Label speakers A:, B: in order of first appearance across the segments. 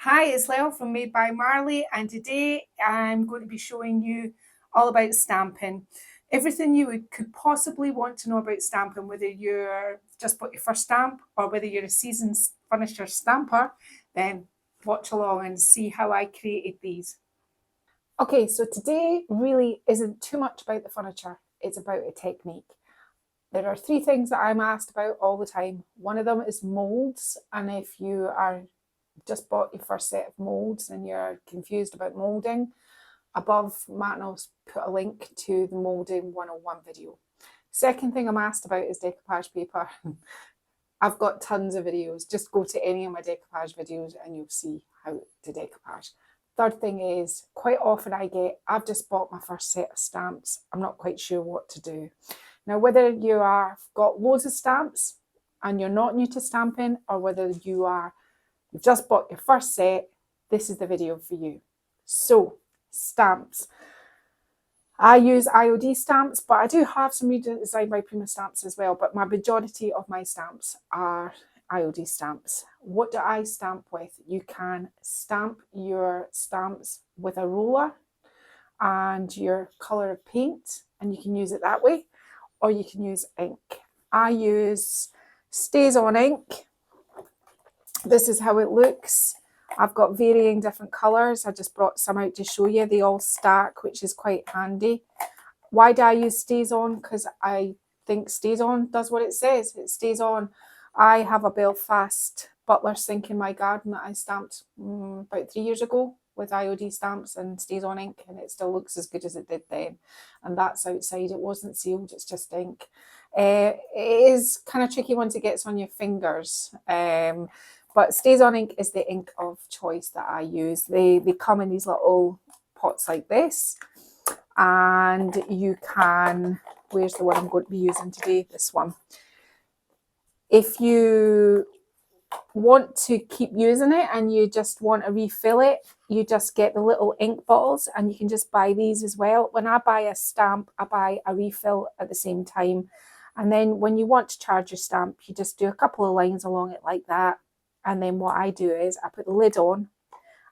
A: Hi, it's Lel from Made by Marley, and today I'm going to be showing you all about stamping. Everything could possibly want to know about stamping, whether you're just bought your first stamp or whether you're a seasoned finisher stamper, then watch along and see how I created these. Okay, so today really isn't too much about the furniture, it's about a technique. There are three things that I'm asked about all the time. One of them is molds, and if you are just bought your first set of molds and you're confused about molding, above Martin's put a link to the Molding 101 video. Second thing I'm asked about is decoupage paper. I've got tons of videos. Just go to any of my decoupage videos and you'll see how to decoupage. Third thing is, quite often I've just bought my first set of stamps. I'm not quite sure what to do. Now, whether you are got loads of stamps and you're not new to stamping, or whether you've just bought your first set, this is the video for you. So, stamps. I use IOD stamps, but I do have some redesigned by Prima stamps as well, but my majority of my stamps are IOD stamps. What do I stamp with? You can stamp your stamps with a roller and your colour of paint, and you can use it that way, or you can use ink. I use StazOn ink. This is how it looks. I've got varying different colours. I just brought some out to show you. They all stack, which is quite handy. Why do I use StazOn? Because I think StazOn does what it says. It stays on. I have a Belfast Butler sink in my garden that I stamped about 3 years ago with IOD stamps and StazOn ink, and it still looks as good as it did then. And that's outside. It wasn't sealed. It's just ink. It is kind of tricky once it gets on your fingers. But StazOn ink is the ink of choice that I use. They come in these little pots like this. And you can, where's the one I'm going to be using today? This one. If you want to keep using it and you just want to refill it, you just get the little ink bottles, and you can just buy these as well. When I buy a stamp, I buy a refill at the same time. And then when you want to charge your stamp, you just do a couple of lines along it like that. And then what I do is I put the lid on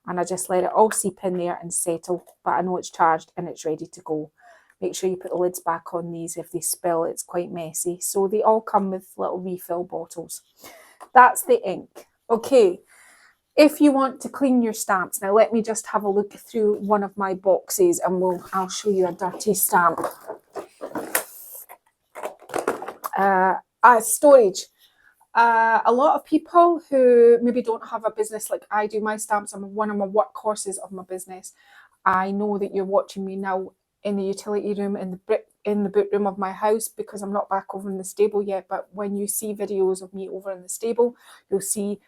A: and I just let it all seep in there and settle. But I know it's charged and it's ready to go. Make sure you put the lids back on these. If they spill, it's quite messy. So they all come with little refill bottles. That's the ink. Okay, if you want to clean your stamps, now let me just have a look through one of my boxes and I'll show you a dirty stamp. Storage. A lot of people who maybe don't have a business like I do, my stamps are one of my workhorses of my business. I know that you're watching me now in the utility room, in the boot room of my house, because I'm not back over in the stable yet. But when you see videos of me over in the stable, you'll see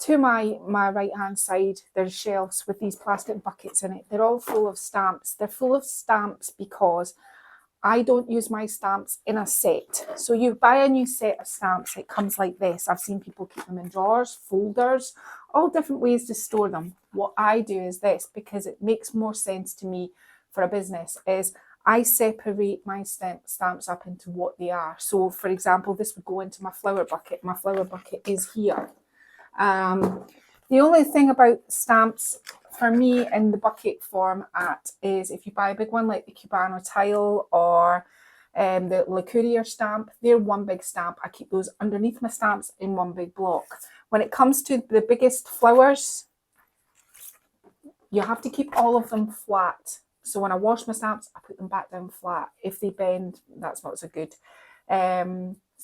A: to my right hand side, there's shelves with these plastic buckets in it. They're all full of stamps. They're full of stamps because I don't use my stamps in a set. So you buy a new set of stamps, it comes like this. I've seen people keep them in drawers, folders, all different ways to store them. What I do is this, because it makes more sense to me for a business, is I separate my stamps up into what they are. So for example, this would go into my flower bucket. My flower bucket is here. The only thing about stamps for me in the bucket format is if you buy a big one like the Cubano tile or the Le Courrier stamp, they're one big stamp. I keep those underneath my stamps in one big block. When it comes to the biggest flowers, you have to keep all of them flat. So when I wash my stamps, I put them back down flat. If they bend, that's not so good.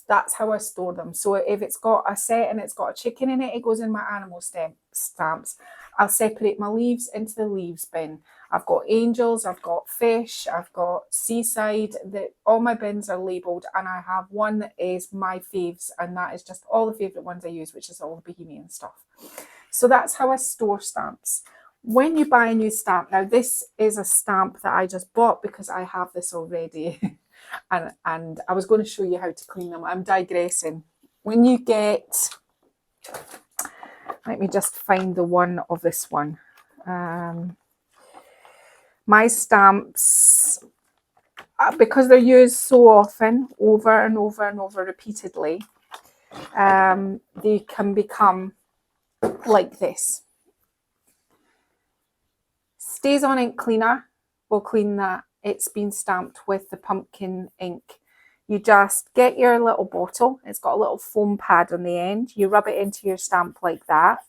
A: That's how I store them. So if it's got a set and it's got a chicken in it, it goes in my animal stamps. I'll separate my leaves into the leaves bin. I've got angels, I've got fish, I've got seaside. All my bins are labelled, and I have one that is my faves, and that is just all the favourite ones I use, which is all the Bohemian stuff. So that's how I store stamps. When you buy a new stamp, now this is a stamp that I just bought because I have this already. And I was going to show you how to clean them. I'm digressing. When you get, let me just find the one of this one. My stamps, because they're used so often, over and over and over repeatedly, they can become like this. StazOn ink cleaner will clean that. It's been stamped with the pumpkin ink. You just get your little bottle. It's got a little foam pad on the end. You rub it into your stamp like that.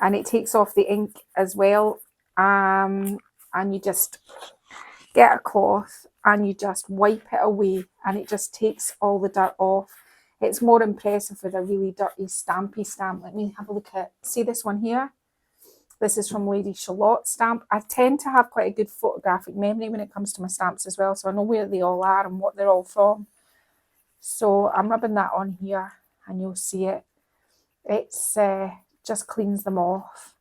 A: And it takes off the ink as well. And you just get a cloth and you just wipe it away, and it just takes all the dirt off. It's more impressive with a really dirty stampy stamp. Let me have a look at, see this one here? This is from Lady Charlotte stamp. I tend to have quite a good photographic memory when it comes to my stamps as well, so I know where they all are and what they're all from. So I'm rubbing that on here and you'll see it. It's just cleans them off.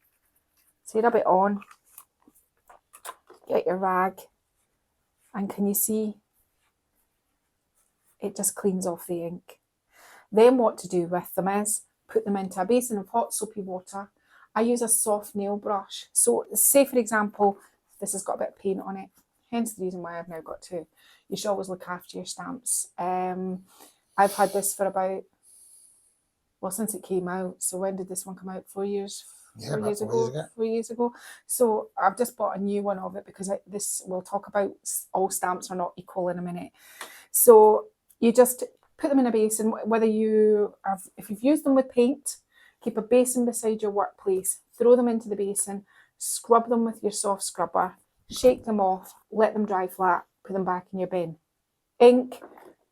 A: So you rub it on, get your rag, and can you see? It just cleans off the ink. Then what to do with them is put them into a basin of hot soapy water. I use a soft nail brush. So say for example, this has got a bit of paint on it, hence the reason why I've now got two. You should always look after your stamps. I've had this for about, well, since it came out. So when did this one come out? 4 years?
B: Yeah,
A: 4 years ago. 4 years ago. So I've just bought a new one of it because this, we'll talk about all stamps are not equal in a minute. So you just put them in a basin, whether you have, if you've used them with paint, keep a basin beside your workplace, throw them into the basin, scrub them with your soft scrubber, shake them off, let them dry flat, put them back in your bin. Ink,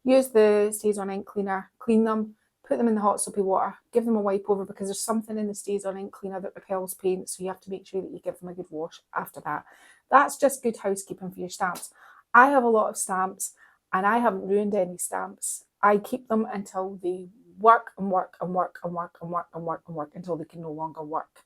A: use the StazOn ink cleaner, clean them, put them in the hot soapy water, give them a wipe over because there's something in the StazOn ink cleaner that repels paint, so you have to make sure that you give them a good wash after that. That's just good housekeeping for your stamps. I have a lot of stamps and I haven't ruined any stamps. I keep them until they work and work and work and work and work and work and work until they can no longer work.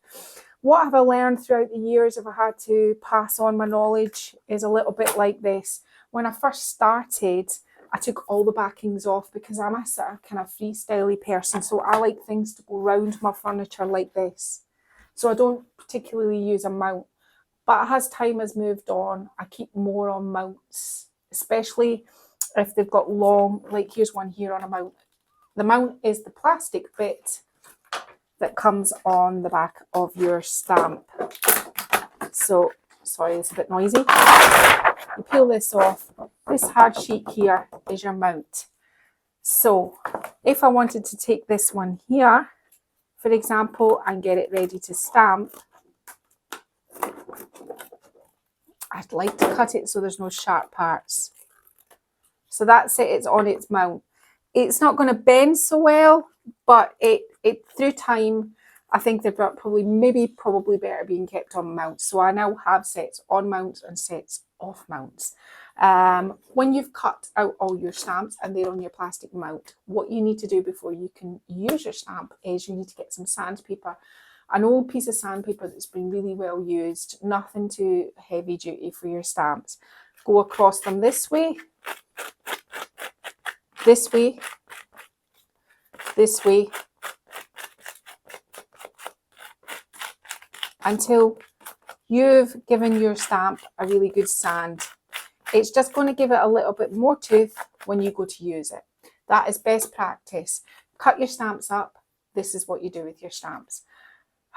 A: What have I learned throughout the years if I had to pass on my knowledge is a little bit like this. When I first started, I took all the backings off because I'm a sort of kind of freestyly person, so I like things to go round my furniture like this. So I don't particularly use a mount, but as time has moved on, I keep more on mounts, especially if they've got long, like here's one here on a mount. The mount is the plastic bit that comes on the back of your stamp. So, sorry, it's a bit noisy. You peel this off. This hard sheet here is your mount. So, if I wanted to take this one here, for example, and get it ready to stamp, I'd like to cut it so there's no sharp parts. So that's it, it's on its mount. It's not going to bend so well, but it through time, I think they're probably better being kept on mounts. So I now have sets on mounts and sets off mounts. When you've cut out all your stamps and they're on your plastic mount, what you need to do before you can use your stamp is you need to get some sandpaper. An old piece of sandpaper that's been really well used, nothing too heavy duty for your stamps. Go across them this way, this way, this way, until you've given your stamp a really good sand. It's just going to give it a little bit more tooth when you go to use it. That is best practice. Cut your stamps up. This is what you do with your stamps.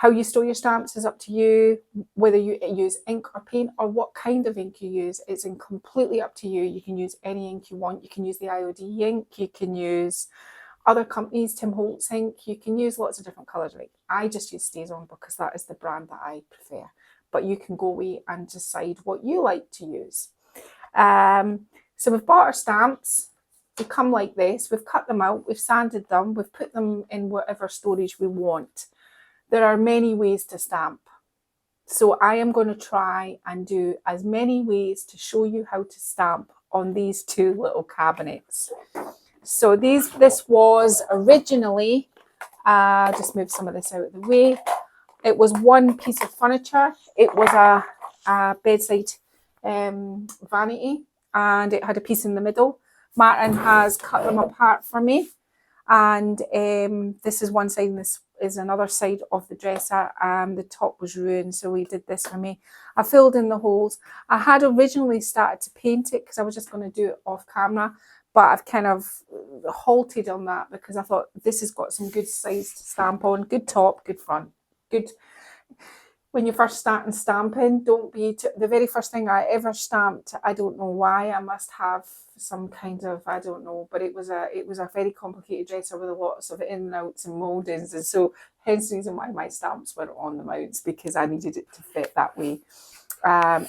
A: How you store your stamps is up to you, whether you use ink or paint or what kind of ink you use. It's completely up to you. You can use any ink you want. You can use the IOD ink. You can use other companies, Tim Holtz ink. You can use lots of different colours. Like I just use StazOn because that is the brand that I prefer. But you can go away and decide what you like to use. So we've bought our stamps. They come like this. We've cut them out. We've sanded them. We've put them in whatever storage we want. There are many ways to stamp. So I am going to try and do as many ways to show you how to stamp on these two little cabinets. So this was originally, just move some of this out of the way. It was one piece of furniture. It was a bedside vanity, and it had a piece in the middle. Martin has cut them apart for me. And this is one side and this is another side of the dresser. The top was ruined, so he did this for me. I filled in the holes. I had originally started to paint it because I was just going to do it off camera, but I've kind of halted on that because I thought this has got some good size to stamp on. Good top, good front, good. when you're first starting stamping, don't be the very first thing I ever stamped. I don't know why. I must have some kind of, I don't know, but it was a very complicated dresser with lots of in and outs and mouldings, and so hence the reason why my stamps were on the mounts, because I needed it to fit that way.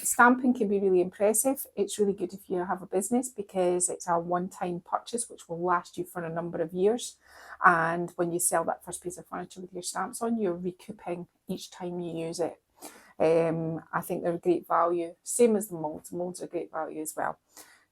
A: Stamping can be really impressive. It's really good if you have a business, because it's a one-time purchase which will last you for a number of years. And when you sell that first piece of furniture with your stamps on, you're recouping each time you use it. I think they're great value. Same as the molds. Molds are great value as well.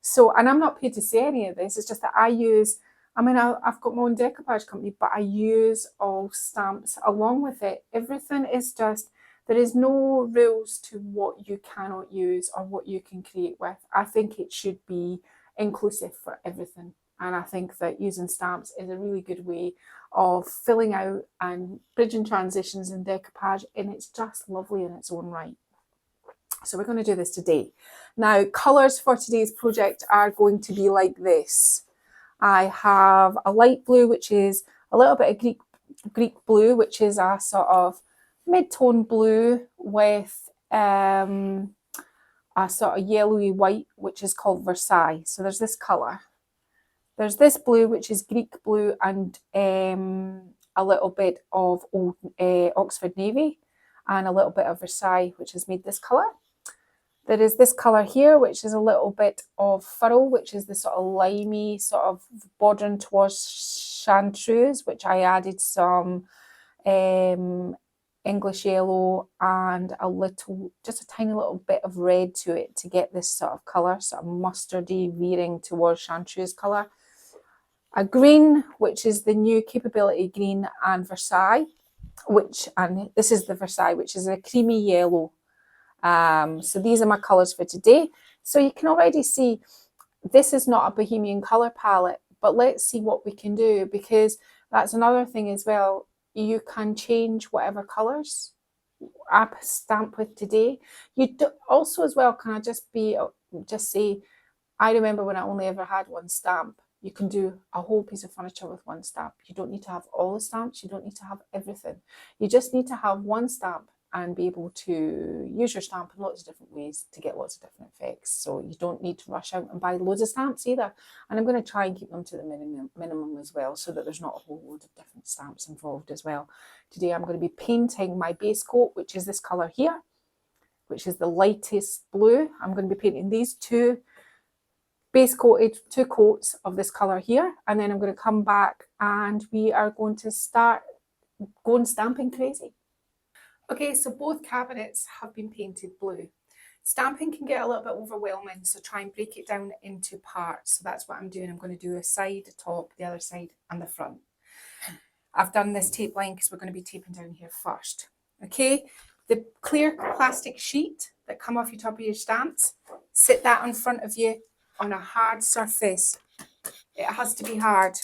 A: So, and I'm not paid to say any of this. It's just that I've got my own decoupage company, but I use all stamps along with it. Everything is just, there is no rules to what you cannot use or what you can create with. I think it should be inclusive for everything. And I think that using stamps is a really good way of filling out and bridging transitions in decoupage, and it's just lovely in its own right. So we're going to do this today. Now, colours for today's project are going to be like this. I have a light blue, which is a little bit of Greek blue, which is a sort of mid-tone blue, with a sort of yellowy white, which is called Versailles. So there's this colour. There's this blue, which is Greek blue, and a little bit of old Oxford Navy, and a little bit of Versailles, which has made this colour. There is this colour here, which is a little bit of furrow, which is the sort of limey, sort of bordering towards chartreuse, which I added some English yellow and just a tiny little bit of red to it to get this sort of colour, sort of mustardy veering towards chartreuse colour. A green, which is the new Capability Green and Versailles, and this is the Versailles, which is a creamy yellow. So these are my colours for today. So you can already see this is not a Bohemian colour palette, but let's see what we can do, because that's another thing as well. You can change whatever colours I stamp with today. You do also as well, can I just say, I remember when I only ever had one stamp. You can do a whole piece of furniture with one stamp. You don't need to have all the stamps. You don't need to have everything. You just need to have one stamp and be able to use your stamp in lots of different ways to get lots of different effects. So you don't need to rush out and buy loads of stamps either. And I'm going to try and keep them to the minimum as well, so that there's not a whole load of different stamps involved as well. Today I'm going to be painting my base coat, which is this colour here, which is the lightest blue. I'm going to be painting these two coats of this colour here, and then I'm going to come back and we are going to start going stamping crazy. Okay, so both cabinets have been painted blue. Stamping can get a little bit overwhelming, so try and break it down into parts. So that's what I'm doing. I'm going to do a side, a top, the other side and the front. I've done this tape line because we're going to be taping down here first. Okay, the clear plastic sheet that come off your top of your stamps, sit that in front of you on a hard surface. It has to be hard.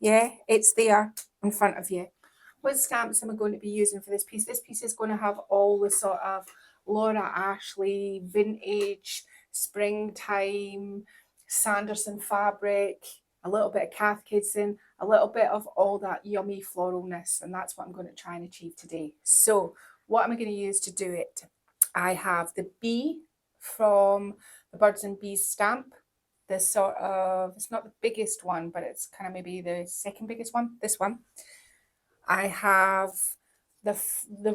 A: Yeah, it's there in front of you. What stamps am I going to be using for this piece? This piece is going to have all the sort of Laura Ashley, vintage, springtime, Sanderson fabric, a little bit of Cath Kidston, a little bit of all that yummy floralness, and that's what I'm going to try and achieve today. So what am I going to use to do it? I have the bee from the Birds and Bees stamp. This sort of, it's not the biggest one, but it's kind of maybe the second biggest one, this one. I have the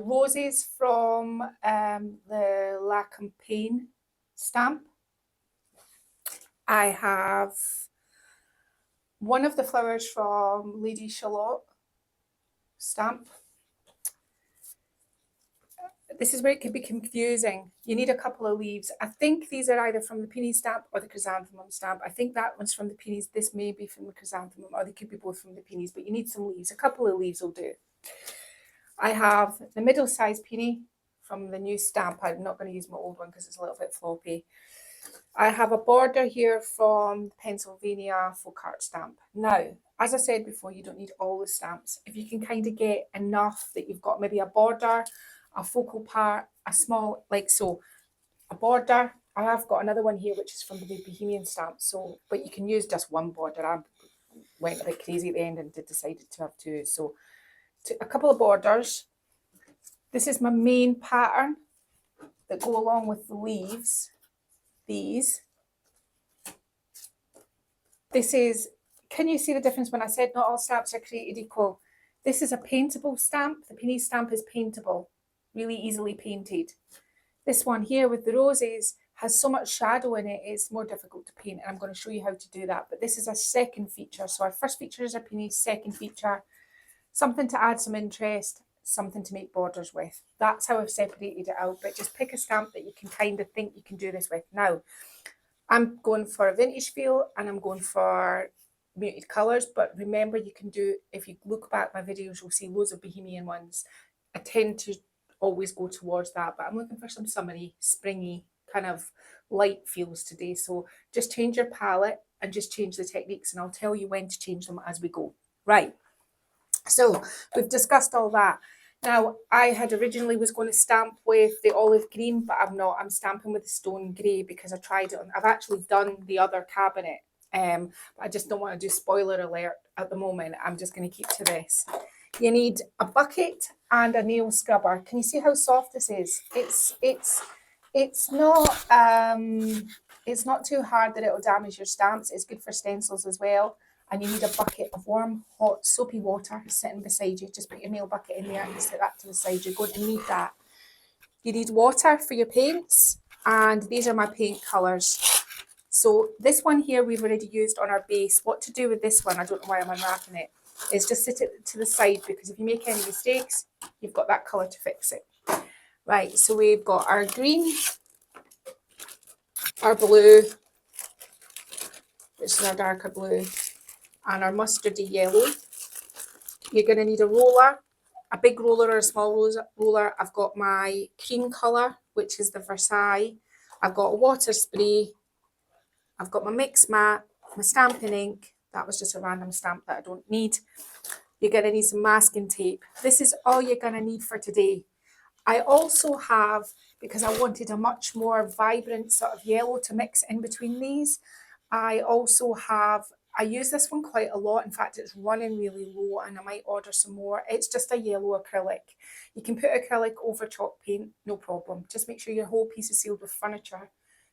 A: roses from the La Campagne stamp. I have one of the flowers from Lady Charlotte stamp. This is where it can be confusing. You need a couple of leaves. I think these are either from the peony stamp or the chrysanthemum stamp. I think that one's from the peonies. This may be from the chrysanthemum, or they could be both from the peonies, but you need some leaves. A couple of leaves will do. I have the middle-sized peony from the new stamp. I'm not going to use my old one because it's a little bit floppy. I have a border here from Pennsylvania folk art stamp. Now, as I said before, you don't need all the stamps. If you can kind of get enough that you've got maybe a border, a focal part, a small, like so, a border. I have got another one here, which is from the Bohemian stamp. So, but you can use just one border. I went a bit crazy at the end and decided to have two. So, a couple of borders, This is my main pattern that go along with the leaves. These. This is, can you see the difference when I said not all stamps are created equal? This is a paintable stamp. The penny stamp is paintable, really easily painted. This one here with the roses has so much shadow in it, it's more difficult to paint, and I'm going to show you how to do that. But this is a second feature. So our first feature is our penny, second feature, something to add some interest, something to make borders with. That's how I've separated it out. But just pick a stamp that you can kind of think you can do this with. Now, I'm going for a vintage feel and I'm going for muted colours, but remember you can do, if you look back my videos, you'll see loads of bohemian ones. I tend to always go towards that, but I'm looking for some summery, springy kind of light feels today. So just change your palette and just change the techniques, and I'll tell you when to change them as we go. Right, so we've discussed all that. Now, I had originally was going to stamp with the olive green, but I'm not. I'm stamping with the stone grey because I tried it on. I've actually done the other cabinet, but I just don't want to do spoiler alert at the moment. I'm just going to keep to this. You need a bucket and a nail scrubber. Can you see how soft this is? It's not too hard that it'll damage your stamps. It's good for stencils as well. And you need a bucket of warm, hot, soapy water sitting beside you. Just put your nail bucket in there and set that to the side. You're going to need that. You need water for your paints, and these are my paint colours. So this one here we've already used on our base. What to do with this one, I don't know why I'm unwrapping it, is just sit it to the side, because if you make any mistakes, you've got that colour to fix it. Right, so we've got our green, our blue, which is our darker blue, and our mustardy yellow. You're going to need a roller, a big roller or a small roller. I've got my cream colour, which is the Versailles. I've got a water spray. I've got my mix mat, my stamping ink. That was just a random stamp that I don't need. You're going to need some masking tape. This is all you're going to need for today. I also have, because I wanted a much more vibrant sort of yellow to mix in between these, I also have, I use this one quite a lot. In fact, it's running really low and I might order some more. It's just a yellow acrylic. You can put acrylic over chalk paint, no problem. Just make sure your whole piece is sealed with furniture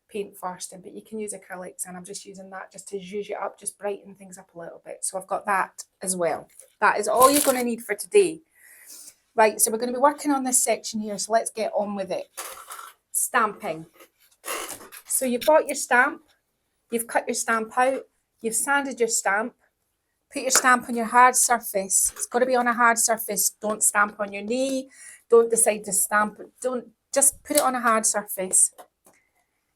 A: paint first, but you can use acrylics, and I'm just using that just to zhuzh it up, just brighten things up a little bit. So I've got that as well. That is all you're going to need for today. Right, so we're going to be working on this section here, so let's get on with it. Stamping. So you've got your stamp, you've cut your stamp out, you've sanded your stamp, put your stamp on your hard surface. It's got to be on a hard surface. Don't stamp on your knee, don't decide to stamp, just put it on a hard surface.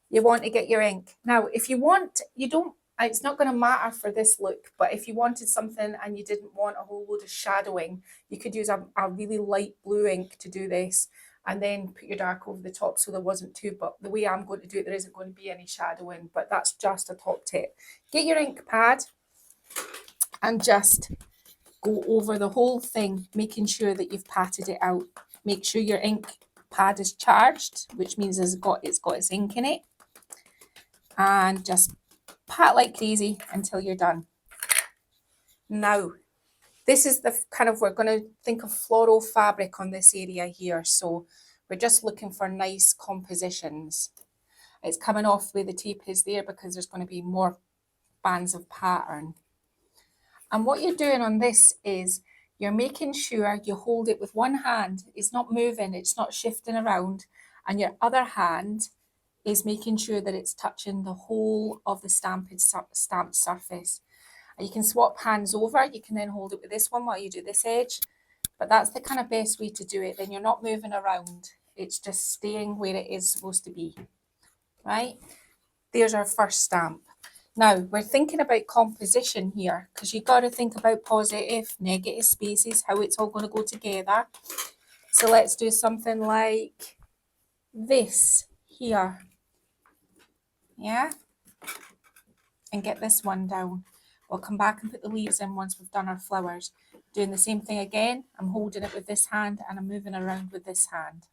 A: You want to get your ink. Now, if you want, it's not going to matter for this look, but if you wanted something and you didn't want a whole load of shadowing, you could use a really light blue ink to do this, and then put your dark over the top so there wasn't too, but the way I'm going to do it, there isn't going to be any shadowing, but that's just a top tip. Get your ink pad and just go over the whole thing, making sure that you've patted it out. Make sure your ink pad is charged, which means it's got its ink in it. And just pat like crazy until you're done. Now, this is the kind of, we're going to think of floral fabric on this area here. So we're just looking for nice compositions. It's coming off where the tape is there because there's going to be more bands of pattern. And what you're doing on this is you're making sure you hold it with one hand. It's not moving, it's not shifting around. And your other hand is making sure that it's touching the whole of the stamped surface. And you can swap hands over. You can then hold it with this one while you do this edge. But that's the kind of best way to do it. Then you're not moving around. It's just staying where it is supposed to be. Right? There's our first stamp. Now, we're thinking about composition here, because you've got to think about positive, negative spaces, how it's all going to go together. So let's do something like this here. Yeah, and get this one down. We'll come back and put the leaves in once we've done our flowers. Doing the same thing again. I'm holding it with this hand and I'm moving around with this hand.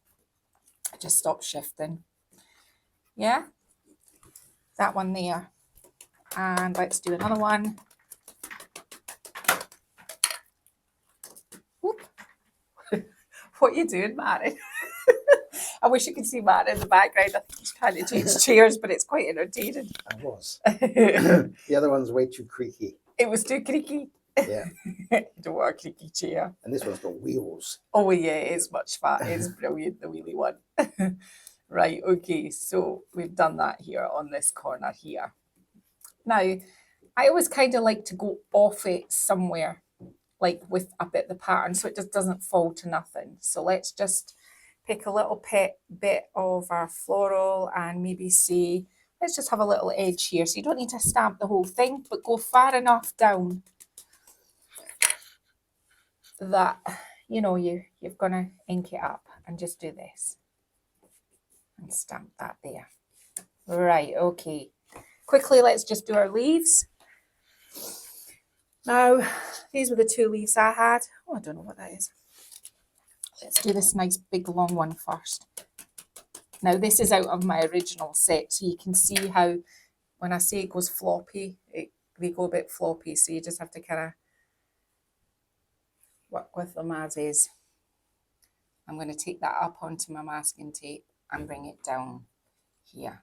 A: I just stop shifting. Yeah, that one there. And let's do another one. Whoop. What are you doing, Mary? I wish you could see Matt in the background. I think he's trying to change chairs, but it's quite entertaining.
B: I was. The other one's way too creaky.
A: It was too creaky.
B: Yeah.
A: You don't want a creaky chair.
B: And this one's got wheels.
A: Oh yeah, it's much fun. It's brilliant, the wheelie one. Right, okay, so we've done that here on this corner here. Now, I always kind of like to go off it somewhere, like with a bit of the pattern, so it just doesn't fall to nothing. So let's just pick a little bit of our floral and maybe say, let's just have a little edge here. So you don't need to stamp the whole thing, but go far enough down that, you know, you've got to ink it up, and just do this and stamp that there. Right, okay. Quickly, let's just do our leaves. Now, these were the 2 leaves I had. Oh, I don't know what that is. Let's do this nice big long one first. Now, this is out of my original set, so you can see how, when I say it goes floppy, they go a bit floppy, so you just have to kind of work with them as is. I'm going to take that up onto my masking tape and bring it down here.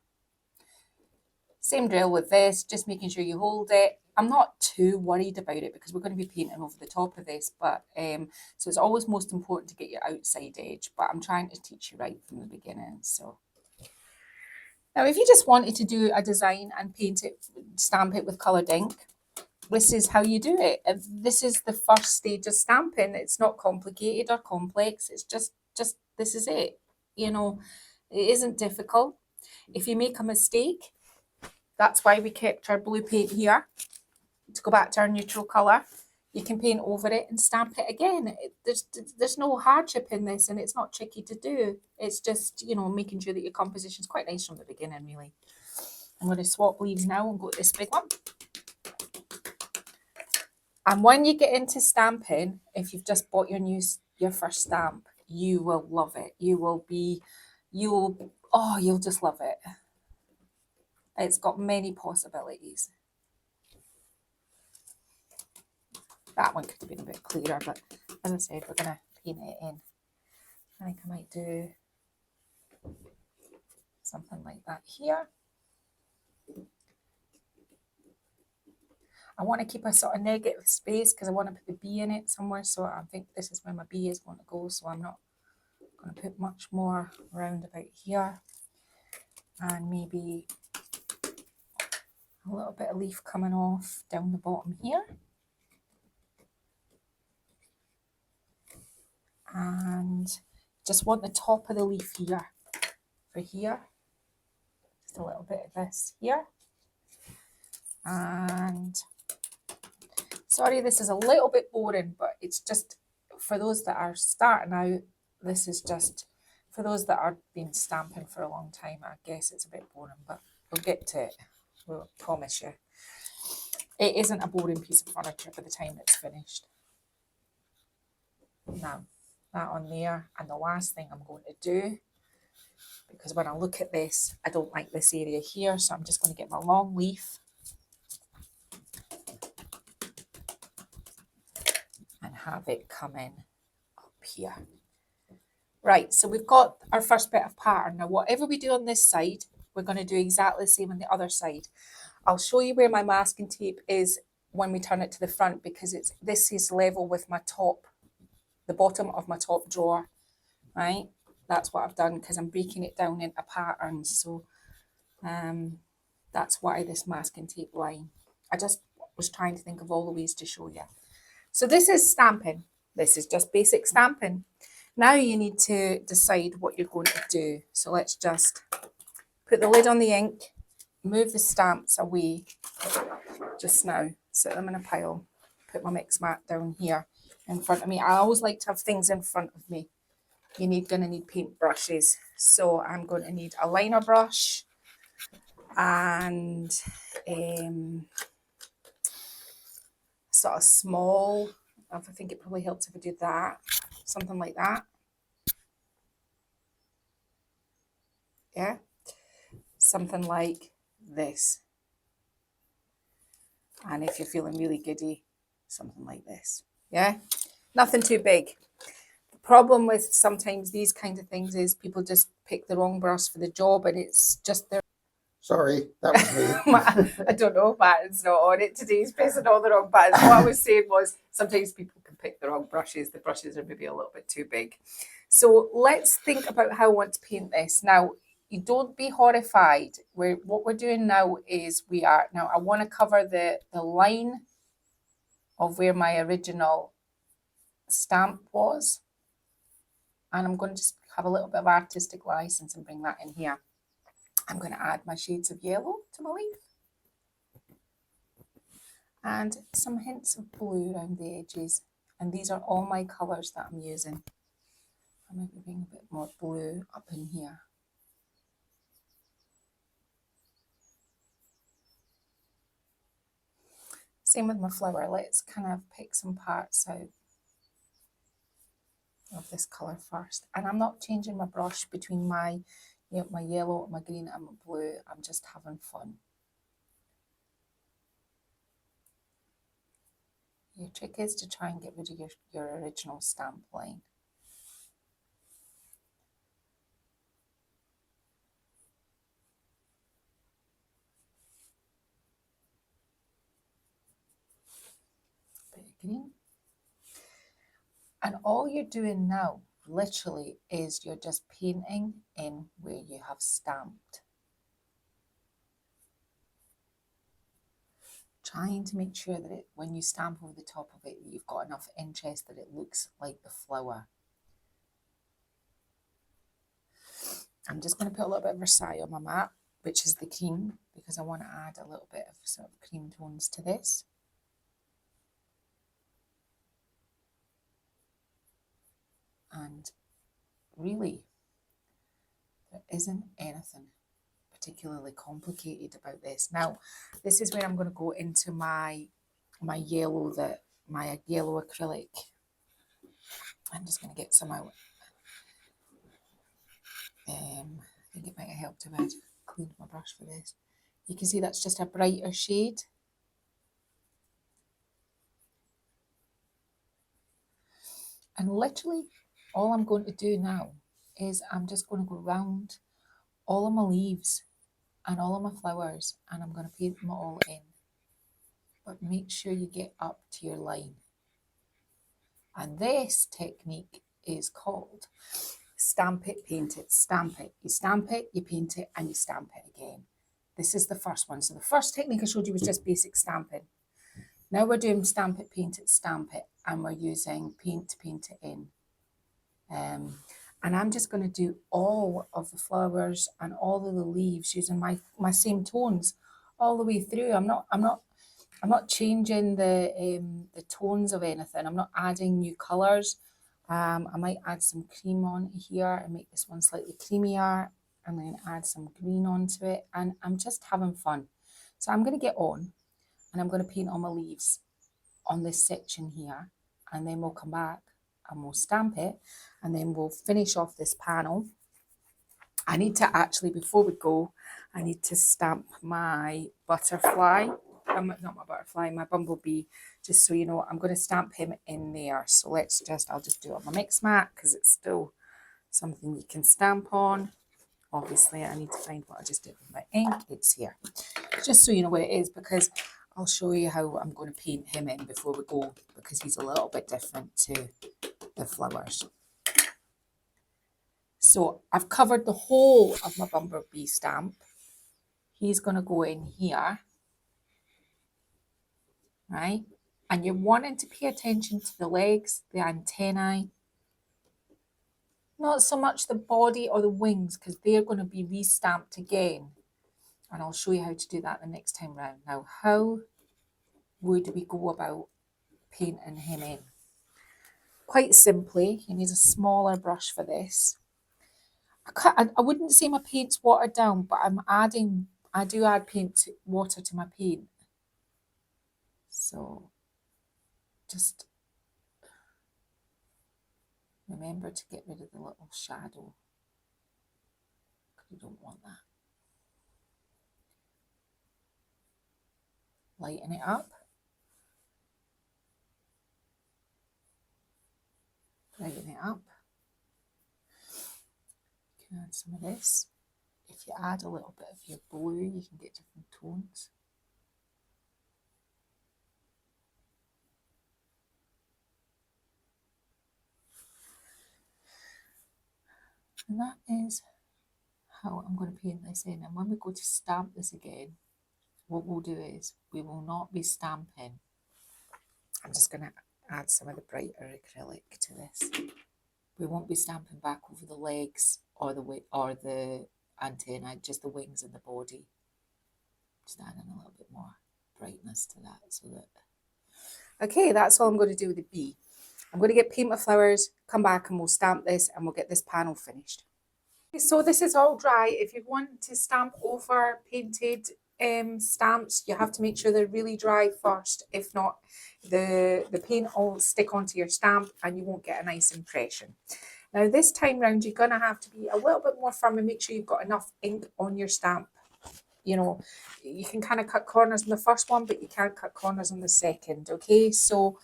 A: Same drill with this, just making sure you hold it. I'm not too worried about it because we're going to be painting over the top of this, but so it's always most important to get your outside edge, but I'm trying to teach you right from the beginning. So now, if you just wanted to do a design and paint it, stamp it with coloured ink, this is how you do it. And this is the first stage of stamping. It's not complicated or complex. It's just this is it. You know, it isn't difficult. If you make a mistake, that's why we kept our blue paint here, to go back to our neutral colour. You can paint over it and stamp it again. There's no hardship in this, and it's not tricky to do. It's just, you know, making sure that your composition's quite nice from the beginning, really. I'm going to swap leaves now and go to this big one. And when you get into stamping, if you've just bought your first stamp, you will love it. You'll just love it. It's got many possibilities. That one could have been a bit clearer, but as I said, we're going to paint it in. I think I might do something like that here. I want to keep a sort of negative space because I want to put the bee in it somewhere. So I think this is where my bee is going to go. So I'm not going to put much more around about here. And maybe a little bit of leaf coming off down the bottom here. And just want the top of the leaf here for here. Just a little bit of this here. And sorry, this is a little bit boring, but it's just for those that are starting out. This is just for those that are been stamping for a long time. I guess it's a bit boring, but we'll get to it. We'll promise you. It isn't a boring piece of furniture by the time it's finished. Now, that on there, and the last thing I'm going to do, because when I look at this, I don't like this area here, so I'm just going to get my long leaf and have it come in up here. Right, so we've got our first bit of pattern. Now, whatever we do on this side, we're going to do exactly the same on the other side. I'll show you where my masking tape is when we turn it to the front, because this is level with my top, the bottom of my top drawer, right? That's what I've done because I'm breaking it down into patterns. So that's why this masking tape line. I just was trying to think of all the ways to show you. So this is stamping. This is just basic stamping. Now you need to decide what you're going to do. So let's just put the lid on the ink, move the stamps away just now, set them in a pile, put my mix mat down here in front of me. I always like to have things in front of me. You're going to need paint brushes. So I'm going to need a liner brush and sort of small, I think it probably helps if I do that, something like that. Yeah, something like this. And if you're feeling really giddy, something like this. Yeah, nothing too big. problem with sometimes these kind of things is people just pick the wrong brush for the job, and it's just their
B: Sorry, that was me.
A: I don't know, Batten's not on it today. He's pressing all the wrong buttons. What I was saying was sometimes people can pick the wrong brushes. The brushes are maybe a little bit too big. So let's think about how I want to paint this. Now, you don't be horrified. What we're doing now is I want to cover the line of where my original stamp was. And I'm going to just have a little bit of artistic license and bring that in here. I'm going to add my shades of yellow to my leaf. And some hints of blue around the edges. And these are all my colours that I'm using. I'm maybe bring a bit more blue up in here. Same with my flower. Let's kind of pick some parts out of this colour first. And I'm not changing my brush between my yellow, my green and my blue. I'm just having fun. Your trick is to try and get rid of your original stamp line. Bit of green. And all you're doing now, literally, is you're just painting in where you have stamped. Trying to make sure that when you stamp over the top of it, you've got enough interest that it looks like the flower. I'm just going to put a little bit of Versailles on my mat, which is the cream, because I want to add a little bit of sort of cream tones to this. And really, there isn't anything particularly complicated about this. Now, this is where I'm going to go into my yellow acrylic. I'm just going to get some out. I think it might have helped if I'd cleaned my brush for this. You can see that's just a brighter shade. And literally, all I'm going to do now is I'm just going to go round all of my leaves and all of my flowers, and I'm going to paint them all in. But make sure you get up to your line. And this technique is called stamp it, paint it, stamp it. You stamp it, you paint it, and you stamp it again. This is the first one. So the first technique I showed you was just basic stamping. Now we're doing stamp it, paint it, stamp it, and we're using paint to paint it in. And I'm just going to do all of the flowers and all of the leaves using my same tones all the way through. I'm not changing the tones of anything. I'm not adding new colours. I might add some cream on here and make this one slightly creamier, and then add some green onto it. And I'm just having fun. So I'm going to get on and I'm going to paint all my leaves on this section here, and then we'll come back and we'll stamp it, and then we'll finish off this panel. I need to actually, before we go, I need to stamp my butterfly. Not my butterfly, my bumblebee, just so you know. I'm going to stamp him in there. So I'll just do it on my mix mat, because it's still something you can stamp on. Obviously, I need to find what I just did with my ink. It's here. Just so you know what it is, because I'll show you how I'm going to paint him in before we go, because he's a little bit different to the flowers. So I've covered the whole of my bumblebee stamp. He's going to go in here, right? And you're wanting to pay attention to the legs, the antennae, not so much the body or the wings, because they're going to be re-stamped again. And I'll show you how to do that the next time round. Now, how would we go about painting him in? Quite simply, you need a smaller brush for this. I wouldn't say my paint's watered down, but I do add water to my paint. So just remember to get rid of the little shadow, because you don't want that. Lighten it up. Brighten it up. Add some of this. If you add a little bit of your blue, you can get different tones. And that is how I'm going to paint this in. And when we go to stamp this again, what we'll do is we will not be stamping. I'm just going to add some of the brighter acrylic to this. We won't be stamping back over the legs or the antenna, just the wings and the body. Just adding a little bit more brightness to that, so that. Okay, that's all I'm going to do with the bee. I'm going to get Paint My Flowers, come back and we'll stamp this and we'll get this panel finished. Okay, so this is all dry. If you want to stamp over painted stamps, you have to make sure they're really dry first. If not, the paint will stick onto your stamp and you won't get a nice impression. Now this time round, you're going to have to be a little bit more firm and make sure you've got enough ink on your stamp. You know, you can kind of cut corners on the first one, but you can't cut corners on the second, okay? So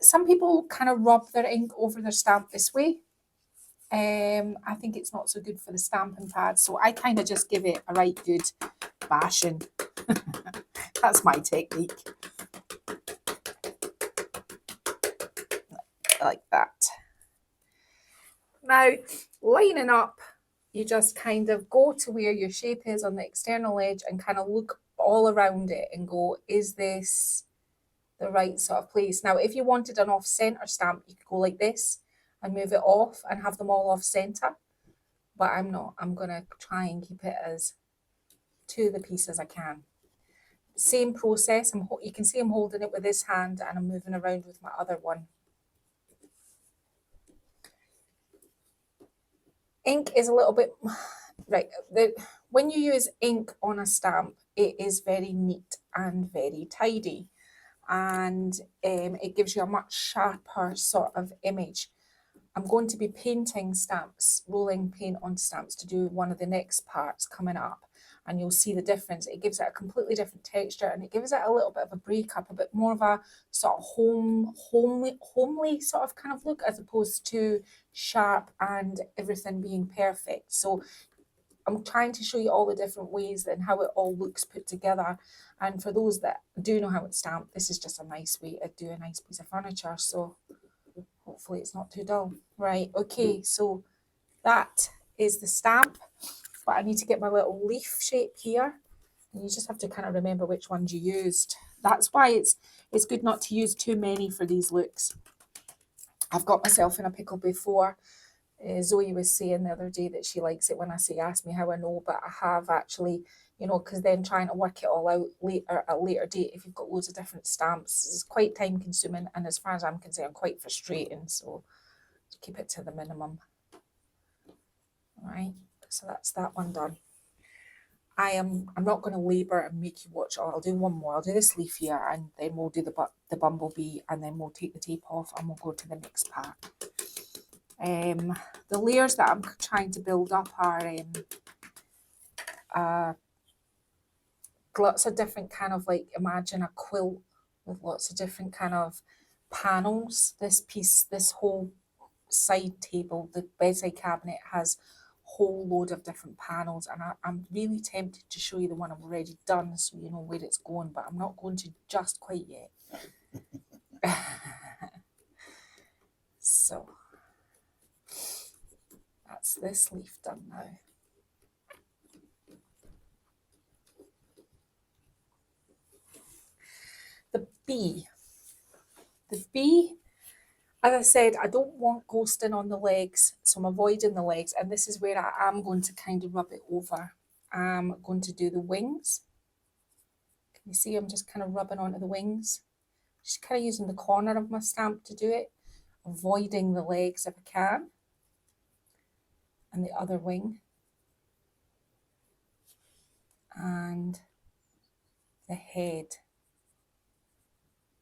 A: some people kind of rub their ink over their stamp this way. I think it's not so good for the stamping pad, so I kind of just give it a right good bashing. That's my technique. Like that. Now, lining up, you just kind of go to where your shape is on the external edge and kind of look all around it and go, is this the right sort of place? Now, if you wanted an off-center stamp, you could go like this and move it off and have them all off-center. But I'm not. I'm going to try and keep it as to the piece as I can. Same process. You can see I'm holding it with this hand and I'm moving around with my other one. Ink is a little bit, right, when you use ink on a stamp, it is very neat and very tidy. And it gives you a much sharper sort of image. I'm going to be painting stamps, rolling paint on stamps to do one of the next parts coming up. And you'll see the difference. It gives it a completely different texture and it gives it a little bit of a breakup, a bit more of a sort of homely sort of kind of look, as opposed to sharp and everything being perfect. So I'm trying to show you all the different ways and how it all looks put together. And for those that do know how it's stamped, this is just a nice way to do a nice piece of furniture. So hopefully it's not too dull. Right, okay, so that is the stamp. But I need to get my little leaf shape here. And you just have to kind of remember which ones you used. That's why it's good not to use too many for these looks. I've got myself in a pickle before. Zoe was saying the other day that she likes it when I say ask me how I know, but I have actually, you know, because then trying to work it all out later at a later date, if you've got loads of different stamps, is quite time consuming, and as far as I'm concerned, quite frustrating. So keep it to the minimum. All right, so that's that one done. I'm not going to labour and make you watch. I'll do one more. I'll do this leaf here, and then we'll do the bumblebee, and then we'll take the tape off and we'll go to the next part. The layers that I'm trying to build up are lots of different kind of, like, imagine a quilt with lots of different kind of panels. This piece, this whole side table, the bedside cabinet, has whole load of different panels, and I'm really tempted to show you the one I've already done so you know where it's going, but I'm not going to just quite yet. So that's this leaf done now. The bee. The bee, as I said, I don't want ghosting on the legs, so I'm avoiding the legs, and this is where I am going to kind of rub it over. I'm going to do the wings. Can you see I'm just kind of rubbing onto the wings? Just kind of using the corner of my stamp to do it, avoiding the legs if I can. And the other wing. And the head.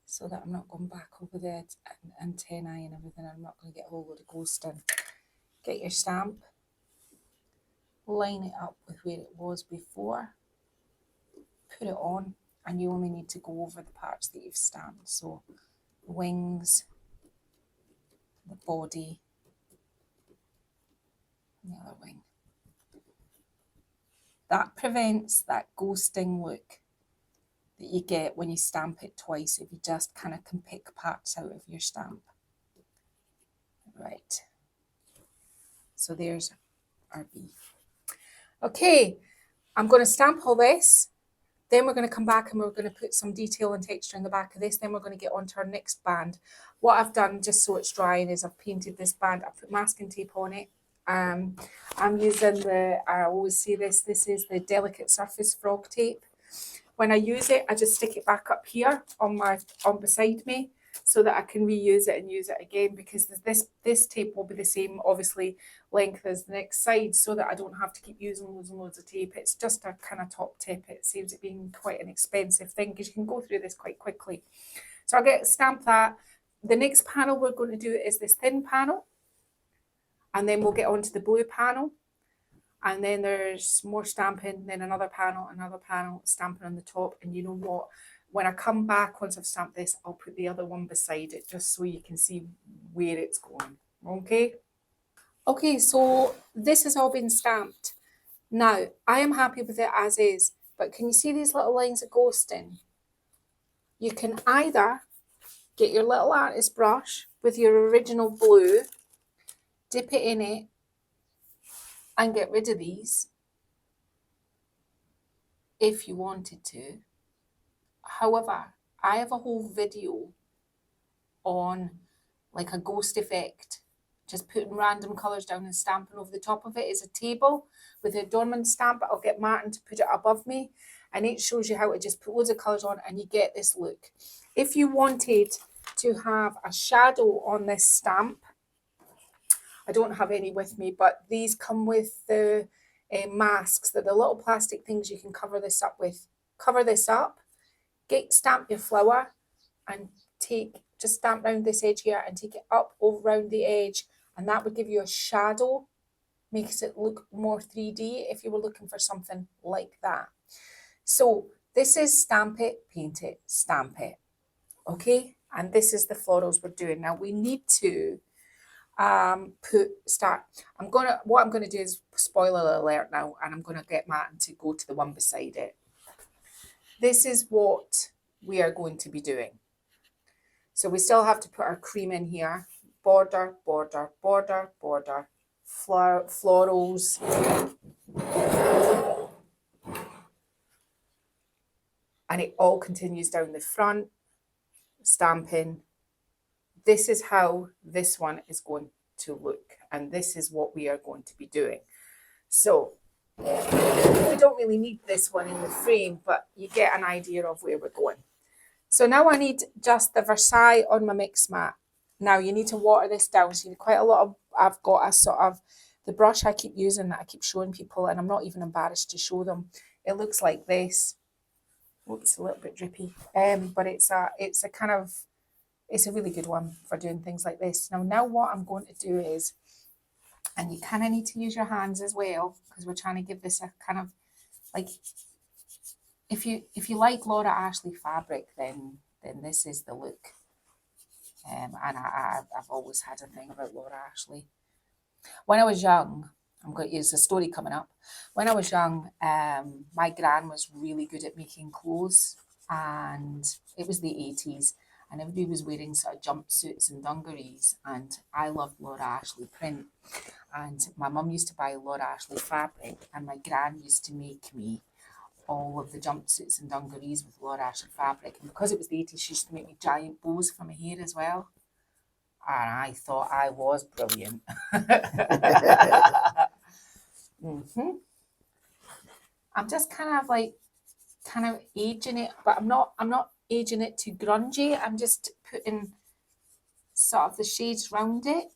A: So that I'm not going back over the antennae and everything. I'm not going to get a whole load of ghosting. Get your stamp. Line it up with where it was before. Put it on. And you only need to go over the parts that you've stamped. So the wings, the body, and the other wing. That prevents that ghosting look that you get when you stamp it twice if you just kind of can pick parts out of your stamp. Right. So there's our B. Okay, I'm going to stamp all this. Then we're going to come back and we're going to put some detail and texture in the back of this. Then we're going to get on to our next band. What I've done, just so it's drying, is I've painted this band. I've put masking tape on it. I'm using I always say this is the Delicate Surface Frog tape. When I use it, I just stick it back up here on beside me so that I can reuse it and use it again, because this tape will be the same, obviously, length as the next side, so that I don't have to keep using loads and loads of tape. It's just a kind of top tip. It saves it being quite an expensive thing because you can go through this quite quickly. So I'll stamp that. The next panel we're going to do is this thin panel, and then we'll get on to the blue panel. And then there's more stamping, then another panel, stamping on the top. And you know what? When I come back, once I've stamped this, I'll put the other one beside it just so you can see where it's going. Okay? Okay, so this has all been stamped. Now, I am happy with it as is, but can you see these little lines of ghosting? You can either get your little artist brush with your original blue, dip it in it, and get rid of these if you wanted to. However, I have a whole video on like a ghost effect, just putting random colours down and stamping over the top of it. Is a table with a Dorman stamp. I'll get Martin to put it above me, and it shows you how to just put loads of colours on and you get this look. If you wanted to have a shadow on this stamp, I don't have any with me, but these come with the masks. They're the little plastic things you can cover this up with. Cover this up, stamp your flower, and just stamp round this edge here and take it up over round the edge, and that would give you a shadow, makes it look more 3D if you were looking for something like that. So this is stamp it, paint it, stamp it. Okay, and this is the florals we're doing. Now we need to what I'm gonna do is spoiler alert now, and I'm gonna get Martin to go to the one beside it. This is what we are going to be doing. So we still have to put our cream in here. Border, border, border, border, florals. And it all continues down the front, stamping. This is how this one is going to look, and this is what we are going to be doing. So we don't really need this one in the frame, but you get an idea of where we're going. So now I need just the Versailles on my mix mat. Now you need to water this down. So you need quite a lot of, I've got a sort of, the brush I keep using that I keep showing people, and I'm not even embarrassed to show them. It looks like this. Oops, a little bit drippy. But it's a really good one for doing things like this. Now what I'm going to do is, and you kind of need to use your hands as well, because we're trying to give this a kind of like, if you like Laura Ashley fabric, then this is the look. And I've always had a thing about Laura Ashley. When I was young, I'm going to use a story coming up. When I was young, my gran was really good at making clothes, and it was the 80s, and everybody was wearing sort of jumpsuits and dungarees, and I loved Laura Ashley print. And my mum used to buy Laura Ashley fabric, and my gran used to make me all of the jumpsuits and dungarees with Laura Ashley fabric. And because it was the 80s, she used to make me giant bows for my hair as well. And I thought I was brilliant. I'm just kind of aging it, but I'm not aging it too grungy. I'm just putting sort of the shades around it.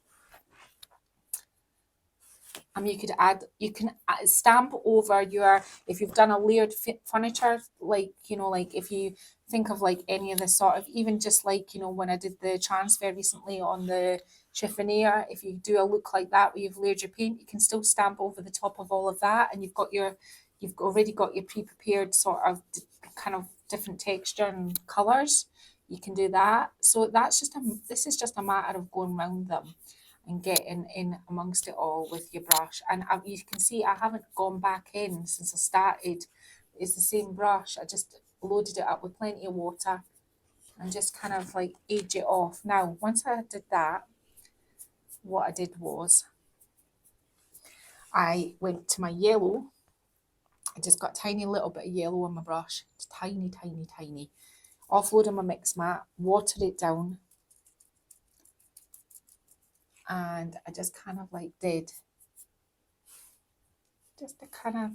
A: You can stamp over if you've done a layered furniture, like if you think of like any of the sort of, even just like, when I did the transfer recently on the chiffonier, if you do a look like that where you've layered your paint, you can still stamp over the top of all of that, and you've already got your pre-prepared sort of kind of different texture and colours. You can do that. So this is just a matter of going around them and getting in amongst it all with your brush. And you can see I haven't gone back in since I started. It's the same brush. I just loaded it up with plenty of water and just kind of like age it off. Now, once I did that, what I did was I went to my yellow. I just got a tiny little bit of yellow on my brush. It's tiny, tiny, tiny. Offloaded my mix mat, watered it down, and I just kind of like did just a kind of,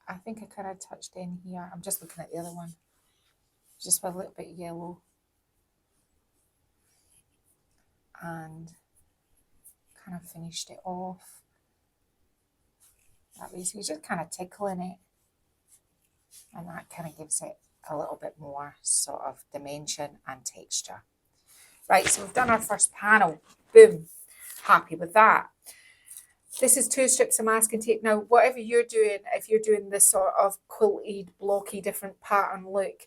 A: I think I kind of touched in here. I'm just looking at the other one, just with a little bit of yellow, and kind of finished it off that way. So you're just kind of tickling it, and that kind of gives it a little bit more sort of dimension and texture. Right, so we've done our first panel. Boom. Happy with that. This is 2 strips of masking tape. Now, whatever you're doing, if you're doing this sort of quilted, blocky, different pattern look,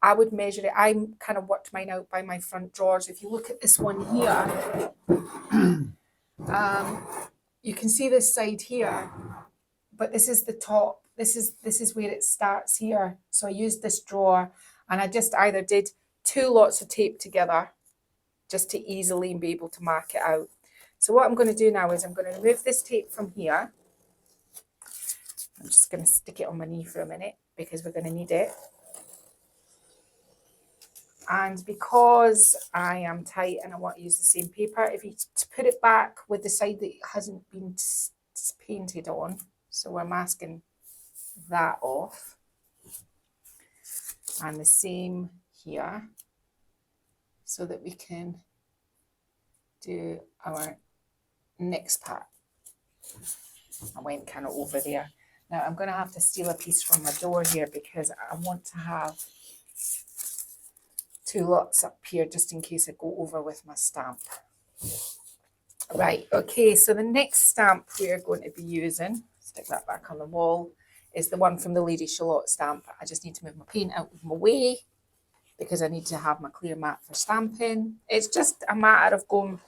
A: I would measure it. I kind of worked mine out by my front drawers. If you look at this one here, you can see this side here, but this is the top. This is where it starts here. So I used this drawer, and I just either did 2 lots of tape together just to easily be able to mark it out. So what I'm going to do now is I'm going to remove this tape from here. I'm just going to stick it on my knee for a minute because we're going to need it. And because I am tight and I want to use the same paper, if you put it back with the side that hasn't been painted on, so we're masking that off. And the same here, so that we can do our next part. I went kind of over there. Now I'm going to have to steal a piece from my door here because I want to have 2 lots up here just in case I go over with my stamp. Right, okay, so the next stamp we're going to be using, stick that back on the wall, is the one from the Lady Charlotte stamp. I just need to move my paint out of my way because I need to have my clear mat for stamping. It's just a matter of going